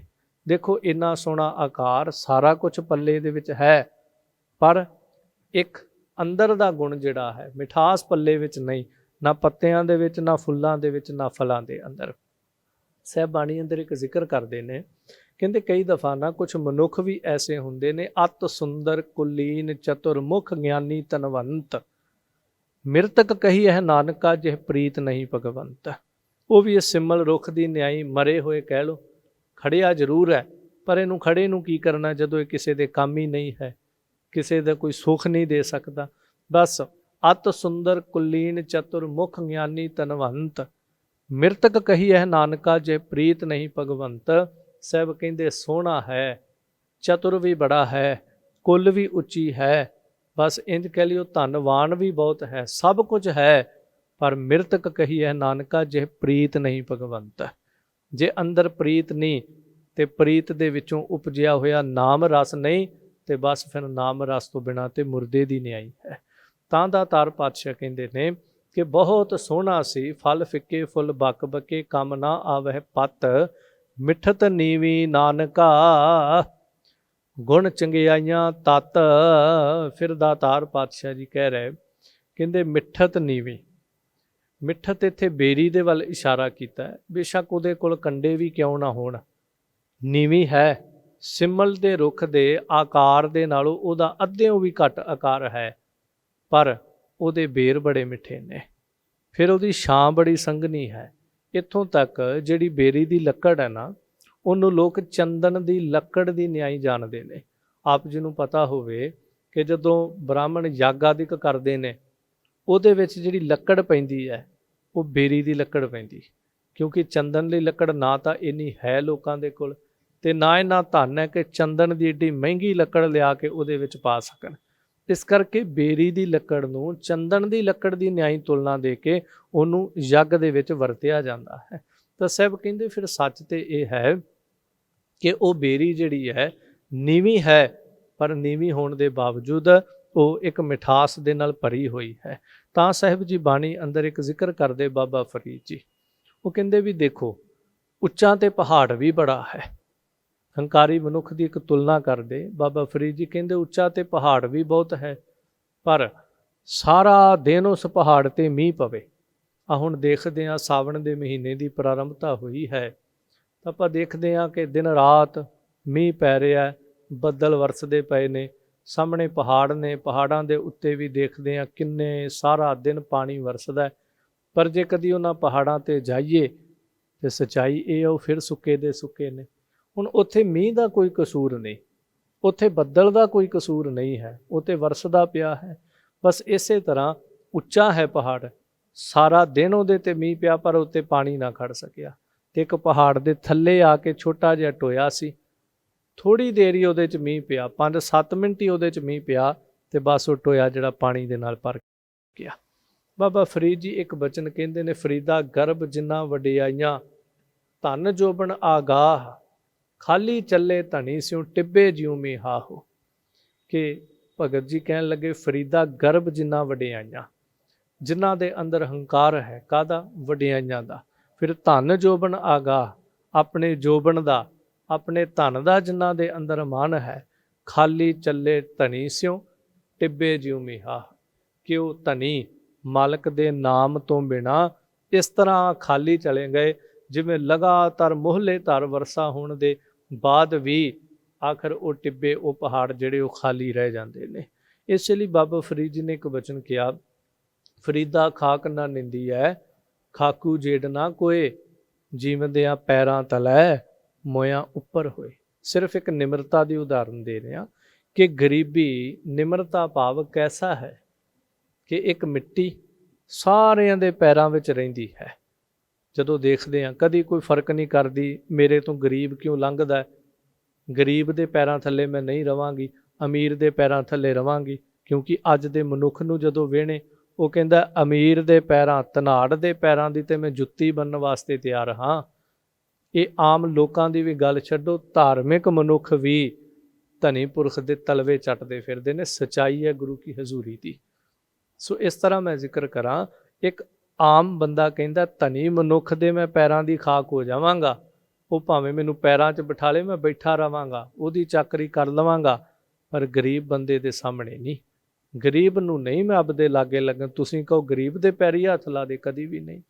ਦੇਖੋ ਇੰਨਾ ਸੋਹਣਾ ਆਕਾਰ, ਸਾਰਾ ਕੁਝ ਪੱਲੇ ਦੇ ਵਿੱਚ ਹੈ, ਪਰ ਇੱਕ ਅੰਦਰ ਦਾ ਗੁਣ ਜਿਹੜਾ ਹੈ, ਮਿਠਾਸ ਪੱਲੇ ਵਿੱਚ ਨਹੀਂ, ਨਾ ਪੱਤਿਆਂ ਦੇ ਵਿੱਚ, ਨਾ ਫੁੱਲਾਂ ਦੇ ਵਿੱਚ, ਨਾ ਫਲਾਂ ਦੇ ਅੰਦਰ। ਸਾਹਿਬ ਬਾਣੀ ਅੰਦਰ ਇੱਕ ਜ਼ਿਕਰ ਕਰਦੇ ਨੇ, ਕਹਿੰਦੇ ਕਈ ਦਫਾ ਨਾ ਕੁਛ ਮਨੁੱਖ ਵੀ ਐਸੇ ਹੁੰਦੇ ਨੇ, ਅਤ ਸੁੰਦਰ ਕੁਲੀਨ ਚਤੁਰਮੁਖ ਗਿਆਨੀ ਧਨਵੰਤ, ਮਿਰਤਕ ਕਹੀ ਹੈ ਨਾਨਕਾ ਜਿਹ ਪ੍ਰੀਤ ਨਹੀਂ ਭਗਵੰਤ। ਉਹ ਵੀ ਇਸ ਸਿੰਮਲ ਰੁੱਖ ਦੀ ਨਿਆਈ, ਮਰੇ ਹੋਏ ਕਹਿ ਲਓ, ਖੜਿਆ ਜ਼ਰੂਰ ਹੈ, ਪਰ ਇਹਨੂੰ ਖੜੇ ਨੂੰ ਕੀ ਕਰਨਾ ਜਦੋਂ ਇਹ ਕਿਸੇ ਦੇ ਕੰਮ ਹੀ ਨਹੀਂ ਹੈ, ਕਿਸੇ ਦਾ ਕੋਈ ਸੁੱਖ ਨਹੀਂ ਦੇ ਸਕਦਾ। ਬਸ ਅਤ ਸੁੰਦਰ ਕੁਲੀਨ ਚਤੁਰ ਮੁਖ ਗਿਆਨੀ ਧਨਵੰਤ, ਮਿਰਤਕ ਕਹੀ ਹੈ ਨਾਨਕਾ ਜੇ ਪ੍ਰੀਤ ਨਹੀਂ ਭਗਵੰਤ। ਸਾਹਿਬ ਕਹਿੰਦੇ ਸੋਹਣਾ ਹੈ, ਚਤੁਰ ਵੀ ਬੜਾ ਹੈ, ਕੁੱਲ ਵੀ ਉੱਚੀ ਹੈ, ਬਸ ਇੰਜ ਕਹਿ ਲਿਓ ਧਨਵਾਨ ਵੀ ਬਹੁਤ ਹੈ, ਸਭ ਕੁਝ ਹੈ, ਪਰ ਮਿਰਤਕ ਕਹੀ ਹੈ ਨਾਨਕਾ ਜੇ ਪ੍ਰੀਤ ਨਹੀਂ ਭਗਵੰਤ। ਜੇ ਅੰਦਰ ਪ੍ਰੀਤ ਨਹੀਂ ਤੇ ਪ੍ਰੀਤ ਦੇ ਵਿੱਚੋਂ ਉਪਜਿਆ ਹੋਇਆ ਨਾਮ ਰਸ ਨਹੀਂ, ਤੇ ਬਸ ਫਿਰ ਨਾਮ ਰਸ ਤੋਂ ਬਿਨਾਂ ਤੇ ਮੁਰਦੇ ਦੀ ਨਿਆਈ ਹੈ। ਤਾਂ ਦਾਤਾਰ ਪਾਤਸ਼ਾਹ ਕਹਿੰਦੇ ਨੇ कि बहुत सोहना सी फल फिके फुल बक बके कम ना आवह पत मिठत नीवी नानका गुण चंगियाइयां तत। फिर दातार पातशाह जी कह रहे कहते मिठत नीवी, मिठत इत्थे बेरी दे वल इशारा कीता है। बेशक उहदे कोल कंडे भी क्यों ना होण, नीवी है, सिमल दे रुख दे आकार दे नालों उहदा अद्धियों भी घट आकार है, पर उहदे बेर बड़े मिठे ने। फिर उहदी छां बड़ी संघनी है। इत्थों तक जिहड़ी बेरी दी लक्कड़ है ना, ਉਹਨੂੰ लोग चंदन की लक्कड़ की न्याई जानते हैं। आप जी नूं पता होवे कि जदों ब्राह्मण यज्ञ आदिक करते हैं, ਉਹਦੇ ਵਿੱਚ ਜਿਹੜੀ ਲੱਕੜ ਪੈਂਦੀ ਹੈ ਉਹ ਬੇਰੀ ਦੀ ਲੱਕੜ ਪੈਂਦੀ, ਕਿਉਂਕਿ ਚੰਦਨ ਲਈ ਲੱਕੜ ਨਾ ਤਾਂ ਇੰਨੀ ਹੈ ਲੋਕਾਂ ਦੇ ਕੋਲ, ਤੇ ਨਾ ਇਹਨਾਂ ਧਨ ਹੈ ਕਿ ਚੰਦਨ ਦੀ ਏਡੀ ਮਹਿੰਗੀ ਲੱਕੜ ਲਿਆ ਕੇ ਉਹਦੇ ਵਿੱਚ ਪਾ ਸਕਣ। ਇਸ ਕਰਕੇ ਬੇਰੀ ਦੀ ਲੱਕੜ ਨੂੰ ਚੰਦਨ ਦੀ ਲੱਕੜ ਦੀ ਨਿਆਈ ਤੁਲਨਾ ਦੇ ਕੇ ਉਹਨੂੰ ਯੱਗ ਦੇ ਵਿੱਚ ਵਰਤਿਆ ਜਾਂਦਾ ਹੈ। ਤਾਂ ਸਾਹਿਬ ਕਹਿੰਦੇ ਫਿਰ ਸੱਚ ਤੇ ਇਹ ਹੈ ਕਿ ਉਹ ਬੇਰੀ ਜਿਹੜੀ ਹੈ ਨੀਵੀਂ ਹੈ, ਪਰ ਨੀਵੀਂ ਹੋਣ ਦੇ ਬਾਵਜੂਦ ਉਹ ਇੱਕ ਮਿਠਾਸ ਦੇ ਨਾਲ ਭਰੀ ਹੋਈ ਹੈ। ਤਾਂ ਸਾਹਿਬ ਜੀ ਬਾਣੀ ਅੰਦਰ ਇੱਕ ਜ਼ਿਕਰ ਕਰਦੇ ਬਾਬਾ ਫਰੀਦ ਜੀ, ਉਹ ਕਹਿੰਦੇ ਵੀ ਦੇਖੋ ਉੱਚਾ ਤੇ ਪਹਾੜ ਵੀ ਬੜਾ ਹੈ। ਹੰਕਾਰੀ ਮਨੁੱਖ ਦੀ ਇੱਕ ਤੁਲਨਾ ਕਰਦੇ ਬਾਬਾ ਫਰੀਦ ਜੀ ਕਹਿੰਦੇ ਉੱਚਾ ਤੇ ਪਹਾੜ ਵੀ ਬਹੁਤ ਹੈ, ਪਰ ਸਾਰਾ ਦਿਨ ਉਸ ਪਹਾੜ ਤੇ ਮੀਂਹ ਪਵੇ। ਆ ਹੁਣ ਦੇਖਦੇ ਹਾਂ ਸਾਵਣ ਦੇ ਮਹੀਨੇ ਦੀ ਪ੍ਰਾਰੰਭਤਾ ਹੋਈ ਹੈ, ਤਾਂ ਆਪਾਂ ਦੇਖਦੇ ਹਾਂ ਕਿ ਦਿਨ ਰਾਤ ਮੀਂਹ ਪੈ ਰਿਹਾ, ਬੱਦਲ ਵਰਸਦੇ ਪਏ ਨੇ, ਸਾਹਮਣੇ ਪਹਾੜ ਨੇ, ਪਹਾੜਾਂ ਦੇ ਉੱਤੇ ਵੀ ਦੇਖਦੇ ਹਾਂ ਕਿੰਨੇ ਸਾਰਾ ਦਿਨ ਪਾਣੀ ਵਰਸਦਾ। ਪਰ ਜੇ ਕਦੀ ਉਹਨਾਂ ਪਹਾੜਾਂ 'ਤੇ ਜਾਈਏ ਤਾਂ ਸੱਚਾਈ ਇਹ ਉਹ ਫਿਰ ਸੁੱਕੇ ਦੇ ਸੁੱਕੇ ਨੇ। ਹੁਣ ਉੱਥੇ ਮੀਂਹ ਦਾ ਕੋਈ ਕਸੂਰ ਨਹੀਂ, ਉੱਥੇ ਬੱਦਲ ਦਾ ਕੋਈ ਕਸੂਰ ਨਹੀਂ ਹੈ, ਉੱਥੇ ਵਰਸਦਾ ਪਿਆ ਹੈ। ਬਸ ਇਸੇ ਤਰ੍ਹਾਂ ਉੱਚਾ ਹੈ ਪਹਾੜ, ਸਾਰਾ ਦਿਨ ਉਹਦੇ 'ਤੇ ਮੀਂਹ ਪਿਆ ਪਰ ਉੱਤੇ ਪਾਣੀ ਨਾ ਖੜ ਸਕਿਆ। ਅਤੇ ਇੱਕ ਪਹਾੜ ਦੇ ਥੱਲੇ ਆ ਕੇ ਛੋਟਾ ਜਿਹਾ ਟੋਇਆ ਸੀ, ਥੋੜ੍ਹੀ ਦੇਰ ਹੀ ਉਹਦੇ 'ਚ ਮੀਂਹ ਪਿਆ, 5-7 ਮਿੰਟ ਹੀ ਉਹਦੇ 'ਚ ਮੀਂਹ ਪਿਆ ਅਤੇ ਬਸ ਉਹ ਟੋਇਆ ਜਿਹੜਾ ਪਾਣੀ ਦੇ ਨਾਲ ਭਰ ਗਿਆ। ਬਾਬਾ ਫਰੀਦ ਜੀ ਇੱਕ ਬਚਨ ਕਹਿੰਦੇ ਨੇ, ਫਰੀਦਾ ਗਰਭ ਜਿੰਨਾ ਵਡਿਆਈਆਂ ਧਨ ਜੋਬਨ ਆਗਾਹ ਖਾਲੀ ਚੱਲੇ ਧਨੀ ਸਿਉ ਟਿੱਬੇ ਜਿਉ ਮੇ ਹਾਹੋ। ਕਿ ਭਗਤ ਜੀ ਕਹਿਣ ਲੱਗੇ ਫਰੀਦਾ ਗਰਭ ਜਿੰਨਾ ਵਡਿਆਈਆਂ, ਜਿਨ੍ਹਾਂ ਦੇ ਅੰਦਰ ਹੰਕਾਰ ਹੈ, ਕਾਹਦਾ? ਵਡਿਆਈਆਂ ਦਾ। ਫਿਰ ਧਨ ਜੋਬਨ ਆਗਾਹ, ਆਪਣੇ ਜੋਬਨ ਦਾ, ਆਪਣੇ ਧਨ ਦਾ ਜਿਨ੍ਹਾਂ ਦੇ ਅੰਦਰ ਮਾਨ ਹੈ। ਖਾਲੀ ਚੱਲੇ ਧਨੀ ਸਿਉ ਟਿੱਬੇ ਜਿਉ ਮੇ ਹਾਹ, ਕਿ ਉਹ ਧਨੀ ਮਾਲਕ ਦੇ ਨਾਮ ਤੋਂ ਬਿਨਾਂ ਇਸ ਤਰ੍ਹਾਂ ਖਾਲੀ ਚਲੇ ਗਏ ਜਿਵੇਂ ਲਗਾਤਾਰ ਮੋਹਲੇ ਧਰ ਵਰਸਾ ਹੋਣ ਦੇ ਬਾਅਦ ਵੀ ਆਖਰ ਉਹ ਟਿੱਬੇ, ਉਹ ਪਹਾੜ ਜਿਹੜੇ ਉਹ ਖਾਲੀ ਰਹਿ ਜਾਂਦੇ ਨੇ। ਇਸ ਲਈ ਬਾਬਾ ਫਰੀਦ ਜੀ ਨੇ ਇੱਕ ਬਚਨ ਕਿਹਾ, ਫਰੀਦਾ ਖਾਕ ਨਾ ਨਿੰਦੀ ਹੈ ਖਾਕੂ ਜੇਡ ਨਾ ਕੋਏ, ਜੀਵਦਿਆਂ ਪੈਰਾਂ ਤਲੈ ਮੋਇਆਂ ਉੱਪਰ ਹੋਏ। ਸਿਰਫ ਇੱਕ ਨਿਮਰਤਾ ਦੀ ਉਦਾਹਰਨ ਦੇ ਰਹੇ ਹਾਂ ਕਿ ਗਰੀਬੀ, ਨਿਮਰਤਾ ਭਾਵ ਕੈਸਾ ਹੈ ਕਿ ਇੱਕ ਮਿੱਟੀ ਸਾਰਿਆਂ ਦੇ ਪੈਰਾਂ ਵਿੱਚ ਰਹਿੰਦੀ ਹੈ। ਜਦੋਂ ਦੇਖਦੇ ਹਾਂ ਕਦੀ ਕੋਈ ਫਰਕ ਨਹੀਂ ਕਰਦੀ ਮੇਰੇ ਤੋਂ ਗਰੀਬ ਕਿਉਂ ਲੰਘਦਾ, ਗਰੀਬ ਦੇ ਪੈਰਾਂ ਥੱਲੇ ਮੈਂ ਨਹੀਂ ਰਵਾਂਗੀ, ਅਮੀਰ ਦੇ ਪੈਰਾਂ ਥੱਲੇ ਰਵਾਂਗੀ। ਕਿਉਂਕਿ ਅੱਜ ਦੇ ਮਨੁੱਖ ਨੂੰ ਜਦੋਂ ਵੇਹਣੇ ਉਹ ਕਹਿੰਦਾ ਅਮੀਰ ਦੇ ਪੈਰਾਂ, ਧਨਾੜ ਦੇ ਪੈਰਾਂ ਦੀ ਤੇ ਮੈਂ ਜੁੱਤੀ ਬੰਨ੍ਹਣ ਵਾਸਤੇ ਤਿਆਰ ਹਾਂ। ਇਹ ਆਮ ਲੋਕਾਂ ਦੀ ਵੀ ਗੱਲ ਛੱਡੋ, ਧਾਰਮਿਕ ਮਨੁੱਖ ਵੀ ਧਨੀ ਪੁਰਖ ਦੇ ਤਲਵੇ ਚੱਟਦੇ ਫਿਰਦੇ ਨੇ। ਸੱਚਾਈ ਹੈ ਗੁਰੂ ਕੀ ਹਜ਼ੂਰੀ ਦੀ। ਸੋ ਇਸ ਤਰ੍ਹਾਂ ਮੈਂ ਜ਼ਿਕਰ ਕਰਾਂ, ਇੱਕ ਆਮ ਬੰਦਾ ਕਹਿੰਦਾ ਧਨੀ ਮਨੁੱਖ ਦੇ ਮੈਂ ਪੈਰਾਂ ਦੀ ਖਾਕ ਹੋ ਜਾਵਾਂਗਾ, ਉਹ ਭਾਵੇਂ ਮੈਨੂੰ ਪੈਰਾਂ 'ਚ ਬਿਠਾ ਲੇ, ਮੈਂ ਬੈਠਾ ਰਵਾਂਗਾ, ਉਹਦੀ ਚਾਕਰੀ ਕਰ ਲਵਾਂਗਾ, ਪਰ ਗਰੀਬ ਬੰਦੇ ਦੇ ਸਾਹਮਣੇ ਨਹੀਂ। ਗਰੀਬ ਨੂੰ ਨਹੀਂ ਮੈਂ ਆਪਦੇ ਲਾਗੇ ਲੱਗਣ। ਤੁਸੀਂ ਕਹੋ ਗਰੀਬ ਦੇ ਪੈਰੀ ਹੱਥ ਲਾ ਦੇ, ਕਦੀ ਵੀ ਨਹੀਂ।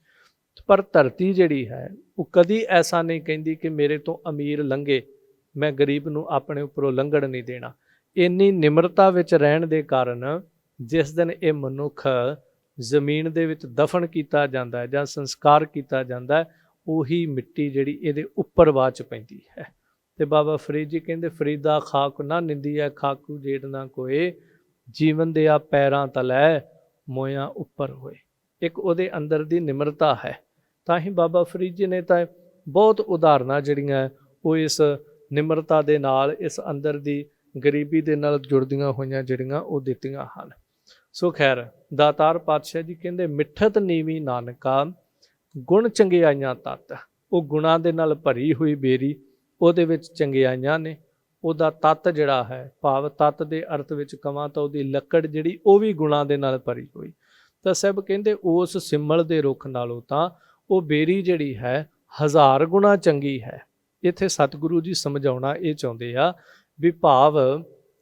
ਪਰ ਧਰਤੀ ਜਿਹੜੀ ਹੈ ਉਹ ਕਦੀ ਐਸਾ ਨਹੀਂ ਕਹਿੰਦੀ ਕਿ ਮੇਰੇ ਤੋਂ ਅਮੀਰ ਲੰਘੇ, ਮੈਂ ਗਰੀਬ ਨੂੰ ਆਪਣੇ ਉੱਪਰੋਂ ਲੰਘਣ ਨਹੀਂ ਦੇਣਾ। ਇੰਨੀ ਨਿਮਰਤਾ ਵਿੱਚ ਰਹਿਣ ਦੇ ਕਾਰਨ ਜਿਸ ਦਿਨ ਇਹ ਮਨੁੱਖ ਜ਼ਮੀਨ ਦੇ ਵਿੱਚ ਦਫਨ ਕੀਤਾ ਜਾਂਦਾ ਹੈ ਜਾਂ ਸੰਸਕਾਰ ਕੀਤਾ ਜਾਂਦਾ ਹੈ, ਉਹੀ ਮਿੱਟੀ ਜਿਹੜੀ ਇਹਦੇ ਉੱਪਰ ਬਾਅਦ 'ਚ ਪੈਂਦੀ ਹੈ। ਅਤੇ ਬਾਬਾ ਫਰੀਦ ਜੀ ਕਹਿੰਦੇ ਫਰੀਦਾ ਖਾਕ ਨਾ ਨਿੰਦੀ ਹੈ ਖਾਕੂ ਜੇਡ ਨਾ ਕੋਏ, ਜੀਵਨ ਦੇ ਆ ਪੈਰਾਂ ਤਲੈ ਮੋਇਆਂ ਉੱਪਰ ਹੋਏ। ਇੱਕ ਉਹਦੇ ਅੰਦਰ ਦੀ ਨਿਮਰਤਾ ਹੈ। ਤਾਂ ਹੀ ਬਾਬਾ ਫਰੀਦ ਜੀ ਨੇ ਤਾਂ ਬਹੁਤ ਉਦਾਹਰਨਾਂ ਜਿਹੜੀਆਂ ਉਹ ਇਸ ਨਿਮਰਤਾ ਦੇ ਨਾਲ, ਇਸ ਅੰਦਰ ਦੀ ਗਰੀਬੀ ਦੇ ਨਾਲ ਜੁੜਦੀਆਂ ਹੋਈਆਂ ਜਿਹੜੀਆਂ ਉਹ ਦਿੱਤੀਆਂ ਹਨ। ਸੋ ਖੈਰ ਦਾਤਾਰ ਪਾਤਸ਼ਾਹ ਜੀ ਕਹਿੰਦੇ ਮਿੱਠਤ ਨੀਵੀਂ ਨਾਨਕਾ ਗੁਣ ਚੰਗਿਆਈਆਂ ਤੱਤ। ਉਹ ਗੁਣਾਂ ਦੇ ਨਾਲ ਭਰੀ ਹੋਈ ਬੇਰੀ, ਉਹਦੇ ਵਿੱਚ ਚੰਗਿਆਈਆਂ ਨੇ। ਉਹਦਾ ਤੱਤ ਜਿਹੜਾ ਹੈ, ਭਾਵ ਤੱਤ ਦੇ ਅਰਥ ਵਿੱਚ ਕਵਾਂ ਤਾਂ ਉਹਦੀ ਲੱਕੜ ਜਿਹੜੀ ਉਹ ਵੀ ਗੁਣਾਂ ਦੇ ਨਾਲ ਭਰੀ ਹੋਈ। ਤਾਂ ਸਾਹਿਬ ਕਹਿੰਦੇ ਉਸ ਸਿਮਲ ਦੇ ਰੁੱਖ ਨਾਲੋਂ ਤਾਂ ਉਹ ਬੇਰੀ ਜਿਹੜੀ ਹੈ 1000 ਗੁਣਾ ਚੰਗੀ ਹੈ। ਇੱਥੇ ਸਤਿਗੁਰੂ ਜੀ ਸਮਝਾਉਣਾ ਇਹ ਚਾਹੁੰਦੇ ਆ ਵੀ ਭਾਵ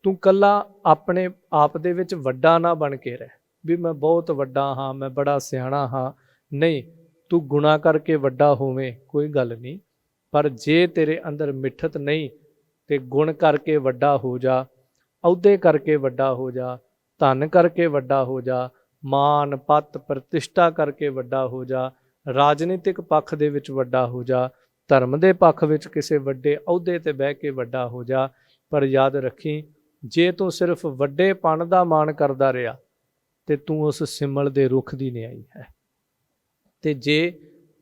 ਤੂੰ ਕੱਲਾ ਆਪਣੇ ਆਪ ਦੇ ਵਿੱਚ ਵੱਡਾ ਨਾ ਬਣ ਕੇ ਰਹਿ ਵੀ ਮੈਂ ਬਹੁਤ ਵੱਡਾ ਹਾਂ, ਮੈਂ ਬੜਾ ਸਿਆਣਾ ਹਾਂ। ਨਹੀਂ, ਤੂੰ ਗੁਣਾ ਕਰਕੇ ਵੱਡਾ ਹੋਵੇਂ ਕੋਈ ਗੱਲ ਨਹੀਂ, ਪਰ ਜੇ ਤੇਰੇ ਅੰਦਰ ਮਿੱਠਤ ਨਹੀਂ ਤੇ ਗੁਣ ਕਰਕੇ ਵੱਡਾ ਹੋ ਜਾ, ਅਹੁਦੇ ਕਰਕੇ ਵੱਡਾ ਹੋ ਜਾ, ਧਨ ਕਰਕੇ ਵੱਡਾ ਹੋ ਜਾ, ਮਾਨ ਪੱਤ ਪ੍ਰਤਿਸ਼ਠਾ ਕਰਕੇ ਵੱਡਾ ਹੋ ਜਾ, ਰਾਜਨੀਤਿਕ ਪੱਖ ਦੇ ਵਿੱਚ ਵੱਡਾ ਹੋ ਜਾ, ਧਰਮ ਦੇ ਪੱਖ ਵਿੱਚ ਕਿਸੇ ਵੱਡੇ ਅਹੁਦੇ ਤੇ ਬਹਿ ਕੇ ਵੱਡਾ ਹੋ ਜਾ। ਪਰ ਯਾਦ ਰੱਖੀ, ਜੇ ਤੂੰ ਸਿਰਫ ਵੱਡੇਪਣ ਦਾ ਮਾਣ ਕਰਦਾ ਰਿਹਾ ਤੇ ਤੂੰ ਉਸ ਸਿਮਲ ਦੇ ਰੁੱਖ ਦੀ ਨਿਆਈ ਹੈ। ਤੇ ਜੇ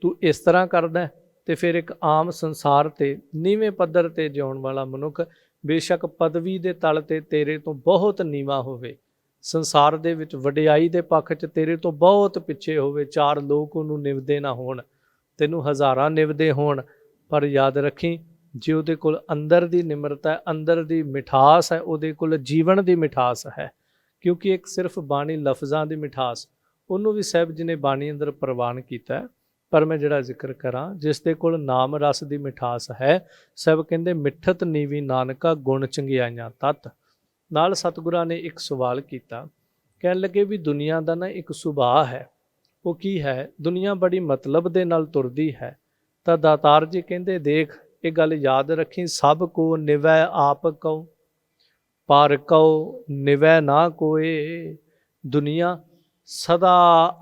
ਤੂੰ ਇਸ ਤਰ੍ਹਾਂ ਕਰਦਾ ਤੇ ਫਿਰ ਇੱਕ ਆਮ ਸੰਸਾਰ ਤੇ ਨੀਵੇਂ ਪੱਧਰ ਤੇ ਜਿਉਣ ਵਾਲਾ ਮਨੁੱਖ ਬੇਸ਼ੱਕ ਪਦਵੀ ਦੇ ਤਲ ਤੇ ਤੇਰੇ ਤੋਂ ਬਹੁਤ ਨੀਵਾਂ ਹੋਵੇ, ਸੰਸਾਰ ਦੇ ਵਿੱਚ ਵਡਿਆਈ ਦੇ ਪੱਖ 'ਚ ਤੇਰੇ ਤੋਂ ਬਹੁਤ ਪਿੱਛੇ ਹੋਵੇ, 4 ਲੋਕ ਉਹਨੂੰ ਨਿਵਦੇ ਨਾ ਹੋਣ, ਤੈਨੂੰ ਹਜ਼ਾਰਾਂ ਨਿਵਦੇ ਹੋਣ, ਪਰ ਯਾਦ ਰੱਖੀ ਜੇ ਉਹਦੇ ਕੋਲ ਅੰਦਰ ਦੀ ਨਿਮਰਤਾ ਹੈ, ਅੰਦਰ ਦੀ ਮਿਠਾਸ ਹੈ, ਉਹਦੇ ਕੋਲ ਜੀਵਨ ਦੀ ਮਿਠਾਸ ਹੈ। ਕਿਉਂਕਿ ਇੱਕ ਸਿਰਫ ਬਾਣੀ ਲਫ਼ਜ਼ਾਂ ਦੀ ਮਿਠਾਸ ਉਹਨੂੰ ਵੀ ਸਾਹਿਬ ਜੀ ਨੇ ਬਾਣੀ ਅੰਦਰ ਪ੍ਰਵਾਨ ਕੀਤਾ। ਪਰ ਮੈਂ ਜਿਹੜਾ ਜ਼ਿਕਰ ਕਰਾਂ ਜਿਸ ਦੇ ਕੋਲ ਨਾਮ ਰਸ ਦੀ ਮਿਠਾਸ ਹੈ, ਸਾਹਿਬ ਕਹਿੰਦੇ ਮਿੱਠਤ ਨੀਵੀ ਨਾਨਕਾ ਗੁਣ ਚੰਗਿਆਈਆਂ ਤਤ। ਨਾਲ ਸਤਿਗੁਰਾਂ ਨੇ ਇੱਕ ਸਵਾਲ ਕੀਤਾ, ਕਹਿਣ ਲੱਗੇ ਵੀ ਦੁਨੀਆ ਦਾ ਨਾ ਇੱਕ ਸੁਭਾਅ ਹੈ, ਉਹ ਕੀ ਹੈ? ਦੁਨੀਆ ਬੜੀ ਮਤਲਬ ਦੇ ਨਾਲ ਤੁਰਦੀ ਹੈ। ਤਾਂ ਦਾਤਾਰ ਜੀ ਕਹਿੰਦੇ ਦੇਖ, ਇਹ ਗੱਲ ਯਾਦ ਰੱਖੀ, ਸਭ ਕੋ ਨਿਵੈ ਆਪ ਕਉ ਪਰ ਕਉ ਨਿਵੈ ਨਾ ਕੋਏ। ਦੁਨੀਆ ਸਦਾ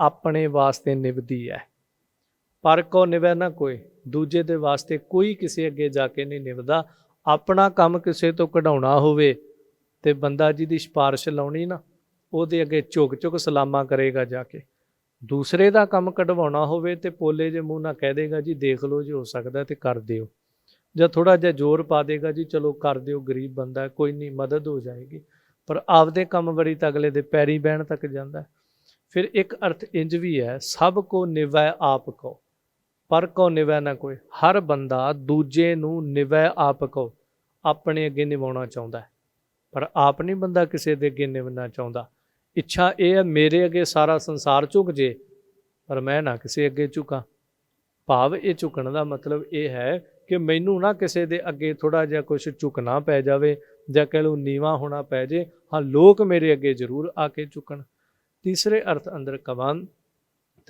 ਆਪਣੇ ਵਾਸਤੇ ਨਿਭਦੀ ਹੈ, ਪਰ ਕਉ ਨਿਵੈ ਨਾ ਕੋਏ, ਦੂਜੇ ਦੇ ਵਾਸਤੇ ਕੋਈ ਕਿਸੇ ਅੱਗੇ ਜਾ ਕੇ ਨਹੀਂ ਨਿਭਦਾ। ਆਪਣਾ ਕੰਮ ਕਿਸੇ ਤੋਂ ਕਢਾਉਣਾ ਹੋਵੇ ਤੇ ਬੰਦਾ ਜਿਹਦੀ ਸਿਫਾਰਿਸ਼ ਲਾਉਣੀ ਨਾ, ਉਹਦੇ ਅੱਗੇ ਝੁਕ ਝੁਕ ਸਲਾਮਾਂ ਕਰੇਗਾ ਜਾ ਕੇ। ਦੂਸਰੇ ਦਾ ਕੰਮ ਕਢਵਾਉਣਾ ਹੋਵੇ ਤੇ ਪੋਲੇ ਜੇ ਮੂੰਹ ਨਾਲ ਕਹਿ ਦੇਗਾ ਜੀ ਦੇਖ ਲਓ ਜੇ ਹੋ ਸਕਦਾ ਤੇ ਕਰ ਦਿਓ, ਜਾਂ ਥੋੜ੍ਹਾ ਜਿਹਾ ਜ਼ੋਰ ਪਾ ਦੇਗਾ ਜੀ ਚਲੋ ਕਰ ਦਿਓ, ਗਰੀਬ ਬੰਦਾ ਕੋਈ ਨਹੀਂ, ਮਦਦ ਹੋ ਜਾਏਗੀ। ਪਰ ਆਪਦੇ ਕੰਮ ਵਰੀ ਤਾਂ ਅਗਲੇ ਦੇ ਪੈਰੀ ਬਹਿਣ ਤੱਕ ਜਾਂਦਾ। ਫਿਰ ਇੱਕ ਅਰਥ ਇੰਜ ਵੀ ਹੈ, ਸਭ ਕੋ ਨਿਵੈ ਆਪ ਕਉ ਪਰ ਕਉ ਨਿਵੈ ਨਾ ਕੋਈ। ਹਰ ਬੰਦਾ ਦੂਜੇ ਨੂੰ ਨਿਵੈ ਆਪ ਕਉ, ਆਪਣੇ ਅੱਗੇ ਨਿਭਾਉਣਾ ਚਾਹੁੰਦਾ ਹੈ, ਪਰ ਆਪ ਨਹੀਂ ਬੰਦਾ ਕਿਸੇ ਦੇ ਅੱਗੇ ਨਿਭਣਾ ਚਾਹੁੰਦਾ। ਇੱਛਾ ਇਹ ਹੈ ਮੇਰੇ ਅੱਗੇ ਸਾਰਾ ਸੰਸਾਰ ਝੁਕ ਜੇ ਪਰ ਮੈਂ ਨਾ ਕਿਸੇ ਅੱਗੇ ਝੁਕਾਂ। ਭਾਵ ਇਹ ਝੁਕਣ ਦਾ ਮਤਲਬ ਇਹ ਹੈ ਕਿ ਮੈਨੂੰ ਨਾ ਕਿਸੇ ਦੇ ਅੱਗੇ ਥੋੜ੍ਹਾ ਜਿਹਾ ਕੁਛ ਝੁਕਣਾ ਪੈ ਜਾਵੇ ਜਾਂ ਕਹਿ ਲਓ ਨੀਵਾਂ ਹੋਣਾ ਪੈ ਜੇ, ਹਾਂ ਲੋਕ ਮੇਰੇ ਅੱਗੇ ਜ਼ਰੂਰ ਆ ਕੇ ਝੁਕਣ। ਤੀਸਰੇ ਅਰਥ ਅੰਦਰ ਕਵਾਂ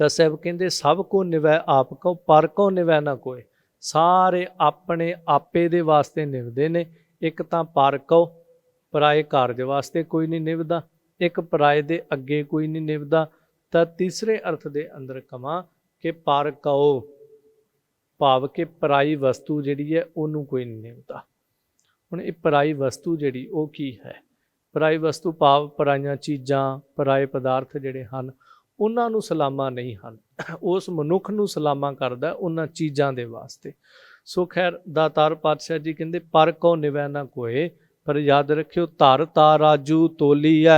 ਤਾਂ ਸਾਹਿਬ ਕਹਿੰਦੇ ਸਭ ਕੋ ਨਿਵੈ ਆਪ ਕਉ ਪਰ ਕਉ ਨਿਵੈ ਨਾ ਕੋਏ। ਸਾਰੇ ਆਪਣੇ ਆਪੇ ਦੇ ਵਾਸਤੇ ਨਿਭਦੇ ਨੇ। ਇੱਕ ਤਾਂ ਪਰ ਕਉ, ਪਰਾਏ ਕਾਰਜ ਵਾਸਤੇ ਕੋਈ ਨਹੀਂ ਨਿਭਦਾ, ਇੱਕ ਪਰਾਏ ਦੇ ਅੱਗੇ ਕੋਈ ਨਹੀਂ ਨਿਭਦਾ। ਤਾਂ ਤੀਸਰੇ ਅਰਥ ਦੇ ਅੰਦਰ ਕਵਾਂ ਕਿ ਪਰ ਕਉ ਭਾਵ ਕਿ ਪਰਾਈ ਵਸਤੂ ਜਿਹੜੀ ਹੈ ਉਹਨੂੰ ਕੋਈ ਨਹੀਂ ਨਿਭਦਾ। ਹੁਣ ਇਹ ਪਰਾਈ ਵਸਤੂ ਜਿਹੜੀ ਉਹ ਕੀ ਹੈ? ਪਰਾਈ ਵਸਤੂ ਭਾਵ ਪਰਾਈਆਂ ਚੀਜ਼ਾਂ, ਪਰਾਏ ਪਦਾਰਥ ਜਿਹੜੇ ਹਨ ਉਹਨਾਂ ਨੂੰ ਸਲਾਮਾਂ ਨਹੀਂ ਹਨ। ਉਸ ਮਨੁੱਖ ਨੂੰ ਸਲਾਮਾਂ ਕਰਦਾ ਉਹਨਾਂ ਚੀਜ਼ਾਂ ਦੇ ਵਾਸਤੇ। ਸੋ ਖੈਰ ਦਾਤਾਰ ਪਾਤਸ਼ਾਹ ਜੀ ਕਹਿੰਦੇ ਪਰ ਕਉ ਨਿਵੈ ਨਾ ਕੋਏ, ਪਰ ਯਾਦ ਰੱਖਿਓ ਧਰ ਤਾ ਰਾਜੂ ਤੋਲੀਐ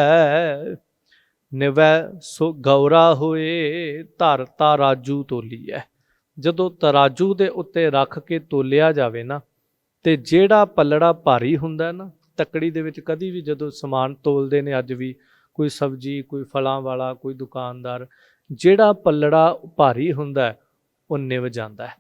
ਨਿਵੈ ਸੋ ਗੌਰਾ ਹੋਏ। ਧਰ ਤਾ ਰਾਜੂ ਤੋਲੀਐ, ਜਦੋਂ ਤਰਾਜੂ ਦੇ ਉੱਤੇ ਰੱਖ ਕੇ ਤੋਲਿਆ ਜਾਵੇ ਨਾ, ਤੇ ਜਿਹੜਾ ਪੱਲੜਾ ਭਾਰੀ ਹੁੰਦਾ ਨਾ, ਤੱਕੜੀ ਦੇ ਵਿੱਚ ਕਦੀ ਵੀ ਜਦੋਂ ਸਮਾਨ ਤੋਲਦੇ ਨੇ ਅੱਜ ਵੀ, ਕੋਈ ਸਬਜ਼ੀ, ਕੋਈ ਫਲਾਂ ਵਾਲਾ, ਕੋਈ ਦੁਕਾਨਦਾਰ, ਜਿਹੜਾ ਪੱਲੜਾ ਭਾਰੀ ਹੁੰਦਾ ਉਹ ਨਿਵ ਜਾਂਦਾ ਹੈ,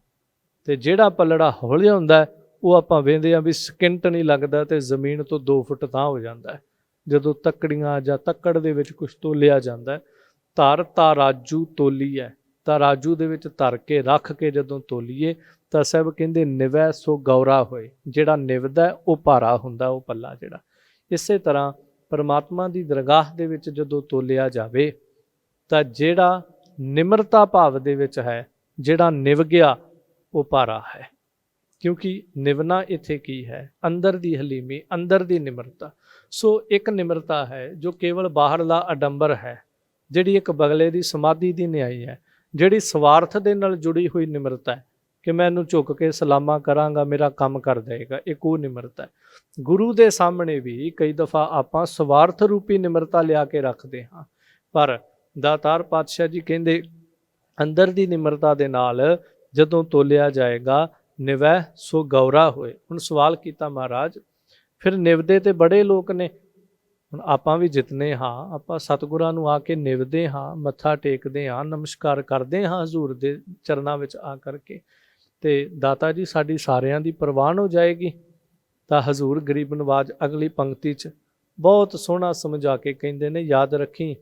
ਤੇ ਜਿਹੜਾ ਪੱਲੜਾ ਹੌਲਾ ਹੁੰਦਾ ਉਹ ਆਪਾਂ ਵੇਖਦੇ ਹਾਂ ਵੀ ਸਕਿੰਟ ਨਹੀਂ ਲੱਗਦਾ ਤੇ ਜ਼ਮੀਨ ਤੋਂ 2 ਫੁੱਟ ਤਾਂ ਹੋ ਜਾਂਦਾ ਹੈ ਜਦੋਂ ਤੱਕੜੀਆਂ ਜਾਂ ਤੱਕੜ ਦੇ ਵਿੱਚ ਕੁਛ ਤੋਲਿਆ ਜਾਂਦਾ। ਧਰ ਤਾ ਰਾਜੂ ਤੋਲੀ ਹੈ, ਤਾਂ ਰਾਜੂ ਦੇ ਵਿੱਚ ਧਰ ਕੇ ਰੱਖ ਕੇ ਜਦੋਂ ਤੋਲੀਏ ਤਾਂ ਸਾਹਿਬ ਕਹਿੰਦੇ ਨਿਵੈ ਸੋ ਗੌਰਾ ਹੋਏ, ਜਿਹੜਾ ਨਿਵਦਾ ਉਹ ਭਾਰਾ ਹੁੰਦਾ ਉਹ ਪੱਲਾ ਜਿਹੜਾ। ਇਸੇ ਤਰ੍ਹਾਂ ਪਰਮਾਤਮਾ ਦੀ ਦਰਗਾਹ ਦੇ ਵਿੱਚ ਜਦੋਂ ਤੋਲਿਆ ਜਾਵੇ ਤਾਂ ਜਿਹੜਾ ਨਿਮਰਤਾ ਭਾਵ ਦੇ ਵਿੱਚ ਹੈ, ਜਿਹੜਾ ਨਿਵ ਗਿਆ ਉਹ ਭਾਰਾ ਹੈ। ਕਿਉਂਕਿ ਨਿਵਣਾ ਇੱਥੇ ਕੀ ਹੈ? ਅੰਦਰ ਦੀ ਹਲੀਮੀ, ਅੰਦਰ ਦੀ ਨਿਮਰਤਾ। ਸੋ ਇੱਕ ਨਿਮਰਤਾ ਹੈ ਜੋ ਕੇਵਲ ਬਾਹਰਲਾ ਅਡੰਬਰ ਹੈ, ਜਿਹੜੀ ਇੱਕ ਬਗਲੇ ਦੀ ਸਮਾਧੀ ਦੀ ਨਿਆਈ ਹੈ, ਜਿਹੜੀ ਸਵਾਰਥ ਦੇ ਨਾਲ ਜੁੜੀ ਹੋਈ ਨਿਮਰਤਾ ਹੈ ਕਿ ਮੈਂ ਇਹਨੂੰ ਝੁਕ ਕੇ ਸਲਾਮਾਂ ਕਰਾਂਗਾ ਮੇਰਾ ਕੰਮ ਕਰ ਦੇਗਾ, ਇੱਕ ਉਹ ਨਿਮਰਤਾ ਹੈ। ਗੁਰੂ ਦੇ ਸਾਹਮਣੇ ਵੀ ਕਈ ਦਫਾ ਆਪਾਂ ਸਵਾਰਥ ਰੂਪੀ ਨਿਮਰਤਾ ਲਿਆ ਕੇ ਰੱਖਦੇ ਹਾਂ, ਪਰ ਦਾਤਾਰ ਪਾਤਸ਼ਾਹ ਜੀ ਕਹਿੰਦੇ ਅੰਦਰ ਦੀ ਨਿਮਰਤਾ ਦੇ ਨਾਲ ਜਦੋਂ ਤੋਲਿਆ ਜਾਏਗਾ ਨਿਵੈ ਸੋ ਗੌਰਾ ਹੋਏ। ਹੁਣ ਸਵਾਲ ਕੀਤਾ ਮਹਾਰਾਜ ਫਿਰ ਨਿਵਦੇ ਤੇ ਬੜੇ ਲੋਕ ਨੇ, ਹੁਣ ਆਪਾਂ ਵੀ ਜਿਤਨੇ ਹਾਂ ਆਪਾਂ ਸਤਿਗੁਰਾਂ ਨੂੰ ਆ ਕੇ ਨਿਵਦੇ ਹਾਂ, ਮੱਥਾ ਟੇਕਦੇ ਹਾਂ, ਨਮਸਕਾਰ ਕਰਦੇ ਹਾਂ ਹਜ਼ੂਰ ਦੇ ਚਰਨਾਂ ਵਿੱਚ ਆ ਕਰਕੇ। ਤੇ ਦਾਤਾ ਜੀ ਸਾਡੀ ਸਾਰਿਆਂ ਦੀ ਪ੍ਰਵਾਨ ਹੋ ਜਾਏਗੀ। ਤਾਂ ਹਜ਼ੂਰ ਗਰੀਬ ਨਵਾਜ਼ ਅਗਲੀ ਪੰਕਤੀ 'ਚ ਬਹੁਤ ਸੋਹਣਾ ਸਮਝਾ ਕੇ ਕਹਿੰਦੇ ਨੇ, ਯਾਦ ਰੱਖੀ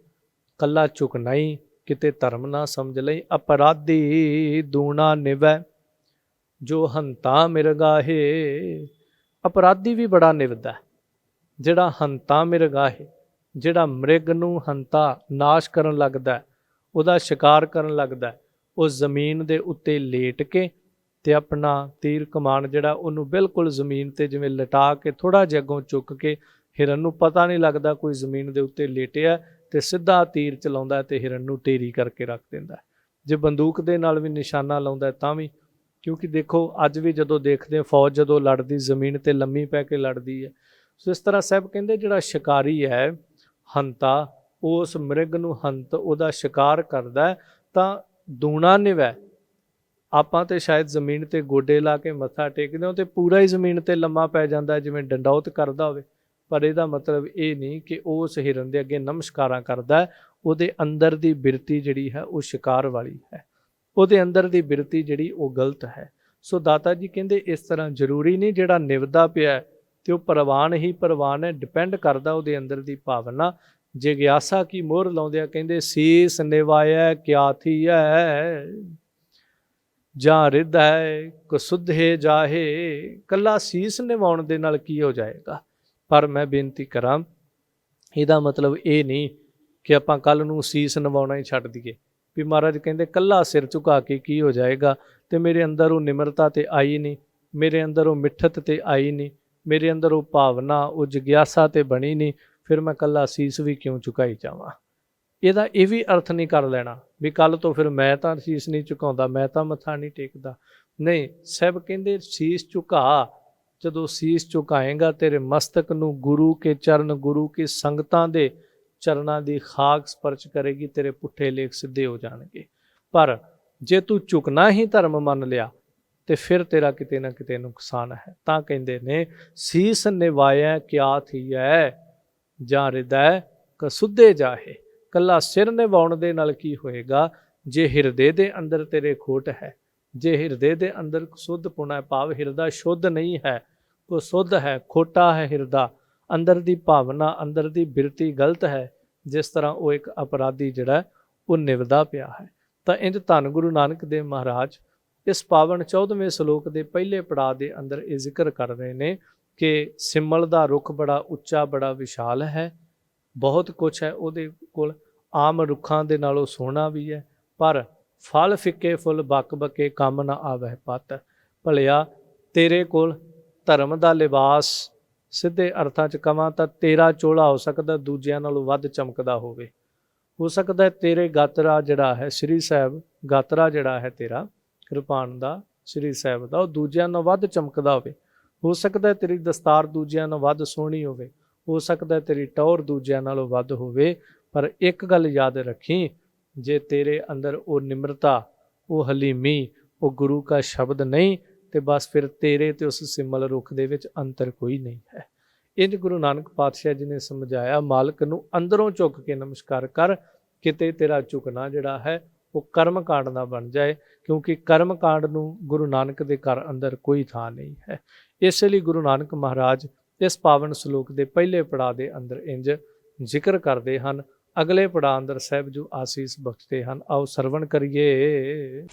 ਕੱਲਾ ਝੁਕਣਾ ਹੀ, ਕਿਤੇ ਧਰਮ ਨਾ ਸਮਝ ਲਈ। ਅਪਰਾਧੀ ਦੂਣਾ ਨਿਵੈ ਜੋ ਹੰਤਾ ਮਿਰਗਾਹੇ। ਅਪਰਾਧੀ ਵੀ ਬੜਾ ਨਿਵਦਾ, ਜਿਹੜਾ ਹੰਤਾ ਮਿਰਗਾਹੇ, ਜਿਹੜਾ ਮ੍ਰਿਗ ਨੂੰ ਹੰਤਾ ਨਾਸ਼ ਕਰਨ ਲੱਗਦਾ, ਉਹਦਾ ਸ਼ਿਕਾਰ ਕਰਨ ਲੱਗਦਾ, ਉਹ ਜ਼ਮੀਨ ਦੇ ਉੱਤੇ ਲੇਟ ਕੇ ਤੇ ਆਪਣਾ ਤੀਰ ਕਮਾਨ ਜਿਹੜਾ ਉਹਨੂੰ ਬਿਲਕੁਲ ਜ਼ਮੀਨ ਤੇ ਜਿਵੇਂ ਲਟਾ ਕੇ ਥੋੜਾ ਜਿਹਾ ਅੱਗੋਂ ਚੁੱਕ ਕੇ, ਹਿਰਨ ਨੂੰ ਪਤਾ ਨਹੀਂ ਲੱਗਦਾ ਕੋਈ ਜ਼ਮੀਨ ਦੇ ਉੱਤੇ ਲੇਟਿਆ, ਤੇ ਸਿੱਧਾ ਤੀਰ ਚਲਾਉਂਦਾ ਤੇ ਹਿਰਨ ਨੂੰ ਢੇਰੀ ਕਰਕੇ ਰੱਖ ਦਿੰਦਾ। ਜੇ ਬੰਦੂਕ ਦੇ ਨਾਲ ਵੀ ਨਿਸ਼ਾਨਾ ਲਾਉਂਦਾ ਤਾਂ ਵੀ, ਕਿਉਂਕਿ ਦੇਖੋ ਅੱਜ ਵੀ ਜਦੋਂ ਦੇਖਦੇ ਫੌਜ ਜਦੋਂ ਲੜਦੀ ਜ਼ਮੀਨ ਤੇ ਲੰਮੀ ਪੈ ਕੇ ਲੜਦੀ ਹੈ। ਸੋ ਇਸ ਤਰ੍ਹਾਂ ਸਾਹਿਬ ਕਹਿੰਦੇ ਜਿਹੜਾ ਸ਼ਿਕਾਰੀ ਹੈ ਹੰਤਾ, ਉਸ ਮ੍ਰਿਗ ਨੂੰ ਹੰਤ ਉਹਦਾ ਸ਼ਿਕਾਰ ਕਰਦਾ ਤਾਂ ਦੂਣਾ ਨਿਵੈ। ਆਪਾਂ ਤੇ ਸ਼ਾਇਦ ਜ਼ਮੀਨ ਤੇ ਗੋਡੇ ਲਾ ਕੇ ਮੱਥਾ ਟੇਕਦੇ ਹਾਂ ਤੇ ਪੂਰਾ ਹੀ ਜ਼ਮੀਨ ਤੇ ਲੰਮਾ ਪੈ ਜਾਂਦਾ ਜਿਵੇਂ ਡੰਡੌਤ ਕਰਦਾ ਹੋਵੇ, ਪਰ ਇਹਦਾ ਮਤਲਬ ਇਹ ਨਹੀਂ ਕਿ ਉਸ ਹਿਰਨ ਦੇ ਅੱਗੇ ਨਮਸਕਾਰਾਂ ਕਰਦਾ। ਉਹਦੇ ਅੰਦਰ ਦੀ ਬਿਰਤੀ ਜਿਹੜੀ ਹੈ ਉਹ ਸ਼ਿਕਾਰ ਵਾਲੀ ਹੈ, ਉਹਦੇ ਅੰਦਰ ਦੀ ਬਿਰਤੀ ਜਿਹੜੀ ਉਹ ਗਲਤ ਹੈ। ਸੋ ਦਾਤਾ ਜੀ ਕਹਿੰਦੇ ਇਸ ਤਰ੍ਹਾਂ ਜ਼ਰੂਰੀ ਨਹੀਂ ਜਿਹੜਾ ਨਿਵਦਾ ਪਿਆ ਤੇ ਉਹ ਪ੍ਰਵਾਨ ਹੀ ਪ੍ਰਵਾਨ ਹੈ, ਡਿਪੈਂਡ ਕਰਦਾ ਉਹਦੇ ਅੰਦਰ ਦੀ ਭਾਵਨਾ। ਜਿਗਿਆਸਾ ਕੀ ਮੋਹਰ ਲਾਉਂਦਿਆਂ ਕਹਿੰਦੇ ਸੀਸ ਨਿਵਾਇਐ ਕਿਆ ਥੀਐ, ਜਾਂ ਰਿੱਧ ਹੈ ਕਸੁੱਧੇ ਜਾਹੇ। ਕੱਲਾ ਸੀਸ ਨਿਵਾਉਣ ਦੇ ਨਾਲ ਕੀ ਹੋ ਜਾਏਗਾ। ਪਰ ਮੈਂ ਬੇਨਤੀ ਕਰਾਂ, ਇਹਦਾ ਮਤਲਬ ਇਹ ਨਹੀਂ ਕਿ ਆਪਾਂ ਕੱਲ ਨੂੰ ਸੀਸ ਨਿਵਾਉਣਾ ਹੀ ਛੱਡ ਦਈਏ। ਵੀ ਮਹਾਰਾਜ ਕਹਿੰਦੇ ਕੱਲਾ ਸਿਰ ਝੁਕਾ ਕੇ ਕੀ ਹੋ ਜਾਏਗਾ, ਤੇ ਮੇਰੇ ਅੰਦਰ ਉਹ ਨਿਮਰਤਾ ਤੇ ਆਈ ਨਹੀਂ, ਮੇਰੇ ਅੰਦਰ ਉਹ ਮਿੱਠਤ ਤੇ ਆਈ ਨਹੀਂ, ਮੇਰੇ ਅੰਦਰ ਉਹ ਭਾਵਨਾ ਉਹ ਜਿਗਿਆਸਾ ਤੇ ਬਣੀ ਨਹੀਂ, ਫਿਰ ਮੈਂ ਕੱਲਾ ਸੀਸ ਵੀ ਕਿਉਂ ਝੁਕਾਈ ਜਾਵਾਂ। ਇਹਦਾ ਇਹ ਵੀ ਅਰਥ ਨਹੀਂ ਕਰ ਲੈਣਾ ਵੀ ਕੱਲ ਤੋਂ ਫਿਰ ਮੈਂ ਤਾਂ ਸੀਸ ਨਹੀਂ ਝੁਕਾਉਂਦਾ, ਮੈਂ ਤਾਂ ਮੱਥਾ ਨਹੀਂ ਟੇਕਦਾ। ਨਹੀਂ, ਸਾਹਿਬ ਕਹਿੰਦੇ ਸੀਸ ਝੁਕਾ। ਜਦੋਂ ਸੀਸ ਝੁਕਾਏਗਾ ਤੇਰੇ ਮਸਤਕ ਨੂੰ ਗੁਰੂ ਕੇ ਚਰਨ, ਗੁਰੂ ਕੀ ਸੰਗਤਾਂ ਦੇ ਚਰਨਾਂ ਦੀ ਖਾਕ ਸਪਰਸ਼ ਕਰੇਗੀ, ਤੇਰੇ ਪੁੱਠੇ ਲੇਖ ਸਿੱਧੇ ਹੋ ਜਾਣਗੇ। ਪਰ ਜੇ ਤੂੰ ਝੁਕਣਾ ਹੀ ਧਰਮ ਮੰਨ ਲਿਆ ਤੇ ਫਿਰ ਤੇਰਾ ਕਿਤੇ ਨਾ ਕਿਤੇ ਨੁਕਸਾਨ ਹੈ। ਤਾਂ ਕਹਿੰਦੇ ਨੇ ਸੀਸ ਨਿਵਾਇਐ ਕਿਆ ਥੀਐ, ਜਾਂ ਹਿਰਦੈ ਕਸੁੱਧੇ ਜਾਹੇ। ਕੱਲਾ ਸਿਰ ਨਿਵਾਉਣ ਦੇ ਨਾਲ ਕੀ ਹੋਏਗਾ, ਜੇ ਹਿਰਦੇ ਦੇ ਅੰਦਰ ਤੇਰੇ ਖੋਟ ਹੈ, ਜੇ ਹਿਰਦੇ ਦੇ ਅੰਦਰ ਸੁੱਧ ਪੁਣਾ ਭਾਵ ਹਿਰਦਾ ਸ਼ੁੱਧ ਨਹੀਂ ਹੈ, ਉਹ ਸੁੱਧ ਹੈ, ਖੋਟਾ ਹੈ ਹਿਰਦਾ, ਅੰਦਰ ਦੀ ਭਾਵਨਾ ਅੰਦਰ ਦੀ ਬਿਰਤੀ ਗਲਤ ਹੈ, ਜਿਸ ਤਰ੍ਹਾਂ ਉਹ ਇੱਕ ਅਪਰਾਧੀ ਜਿਹੜਾ ਉਹ ਨਿਵਦਾ ਪਿਆ ਹੈ। ਤਾਂ ਇੰਝ ਧੰਨ ਗੁਰੂ ਨਾਨਕ ਦੇਵ ਮਹਾਰਾਜ ਇਸ ਪਾਵਨ 14ਵੇਂ ਸ਼ਲੋਕ ਦੇ ਪਹਿਲੇ ਪੜਾਅ ਦੇ ਅੰਦਰ ਇਹ ਜ਼ਿਕਰ ਕਰ ਰਹੇ ਨੇ ਕਿ ਸਿਮਲ ਦਾ ਰੁੱਖ ਬੜਾ ਉੱਚਾ ਬੜਾ ਵਿਸ਼ਾਲ ਹੈ, ਬਹੁਤ ਕੁਛ ਹੈ ਉਹਦੇ ਕੋਲ, ਆਮ ਰੁੱਖਾਂ ਦੇ ਨਾਲੋਂ ਸੋਹਣਾ ਵੀ ਹੈ, ਪਰ ਫਲ ਫਿੱਕੇ ਫੁੱਲ ਬਕ ਬਕੇ ਕੰਮ ਨਾ ਆਵਹਿ ਪਤ। ਭਲਿਆ ਤੇਰੇ ਕੋਲ ਧਰਮ ਦਾ ਲਿਬਾਸ, ਸਿੱਧੇ ਅਰਥਾਂ 'ਚ ਕਵਾਂ ਤਾਂ ਤੇਰਾ ਚੋਲਾ ਹੋ ਸਕਦਾ ਦੂਜਿਆਂ ਨਾਲੋਂ ਵੱਧ ਚਮਕਦਾ ਹੋਵੇ, ਹੋ ਸਕਦਾ ਤੇਰੇ ਗਾਤਰਾ ਜਿਹੜਾ ਹੈ ਸ੍ਰੀ ਸਾਹਿਬ, ਗਾਤਰਾ ਜਿਹੜਾ ਹੈ ਤੇਰਾ ਕਿਰਪਾਨ ਦਾ ਸ੍ਰੀ ਸਾਹਿਬ ਦਾ, ਉਹ ਦੂਜਿਆਂ ਨਾਲੋਂ ਵੱਧ ਚਮਕਦਾ ਹੋਵੇ, ਹੋ ਸਕਦਾ ਤੇਰੀ ਦਸਤਾਰ ਦੂਜਿਆਂ ਨਾਲੋਂ ਵੱਧ ਸੋਹਣੀ ਹੋਵੇ, ਹੋ ਸਕਦਾ ਤੇਰੀ ਟੌਰ ਦੂਜਿਆਂ ਨਾਲੋਂ ਵੱਧ ਹੋਵੇ, ਪਰ ਇੱਕ ਗੱਲ ਯਾਦ ਰੱਖੀ, ਜੇ ਤੇਰੇ ਅੰਦਰ ਉਹ ਨਿਮਰਤਾ, ਉਹ ਹਲੀਮੀ, ਉਹ ਗੁਰੂ ਕਾ ਸ਼ਬਦ ਨਹੀਂ, ਤੇ ਬਸ ਫਿਰ ਤੇਰੇ ਤੇ ਉਸ ਸਿਮਲ ਰੁੱਖ ਦੇ ਵਿੱਚ ਅੰਤਰ ਕੋਈ ਨਹੀਂ ਹੈ। ਇੰਝ ਗੁਰੂ ਨਾਨਕ ਪਾਤਸ਼ਾਹ ਜੀ ਨੇ ਸਮਝਾਇਆ, ਮਾਲਕ ਨੂੰ ਅੰਦਰੋਂ ਝੁੱਕ ਕੇ ਨਮਸਕਾਰ ਕਰ, ਕਿਤੇ ਤੇਰਾ ਝੁਕਣਾ ਜਿਹੜਾ ਹੈ ਉਹ ਕਰਮ ਕਾਂਡ ਨਾ ਬਣ ਜਾਏ, ਕਿਉਂਕਿ ਕਰਮ ਕਾਂਡ ਨੂੰ ਗੁਰੂ ਨਾਨਕ ਦੇ ਘਰ ਅੰਦਰ ਕੋਈ ਥਾਂ ਨਹੀਂ ਹੈ। ਇਸ ਲਈ ਗੁਰੂ ਨਾਨਕ ਮਹਾਰਾਜ ਇਸ ਪਾਵਨ ਸ਼ਲੋਕ ਦੇ ਪਹਿਲੇ ਪੜਾਅ ਦੇ ਅੰਦਰ ਇੰਝ ਜ਼ਿਕਰ ਕਰਦੇ ਹਨ। ਅਗਲੇ ਪੜਾਅ ਅੰਦਰ ਸਾਹਿਬ ਜੋ ਆਸੀਸ ਬਖਸ਼ਦੇ ਹਨ, ਆਓ ਸਰਵਣ ਕਰੀਏ।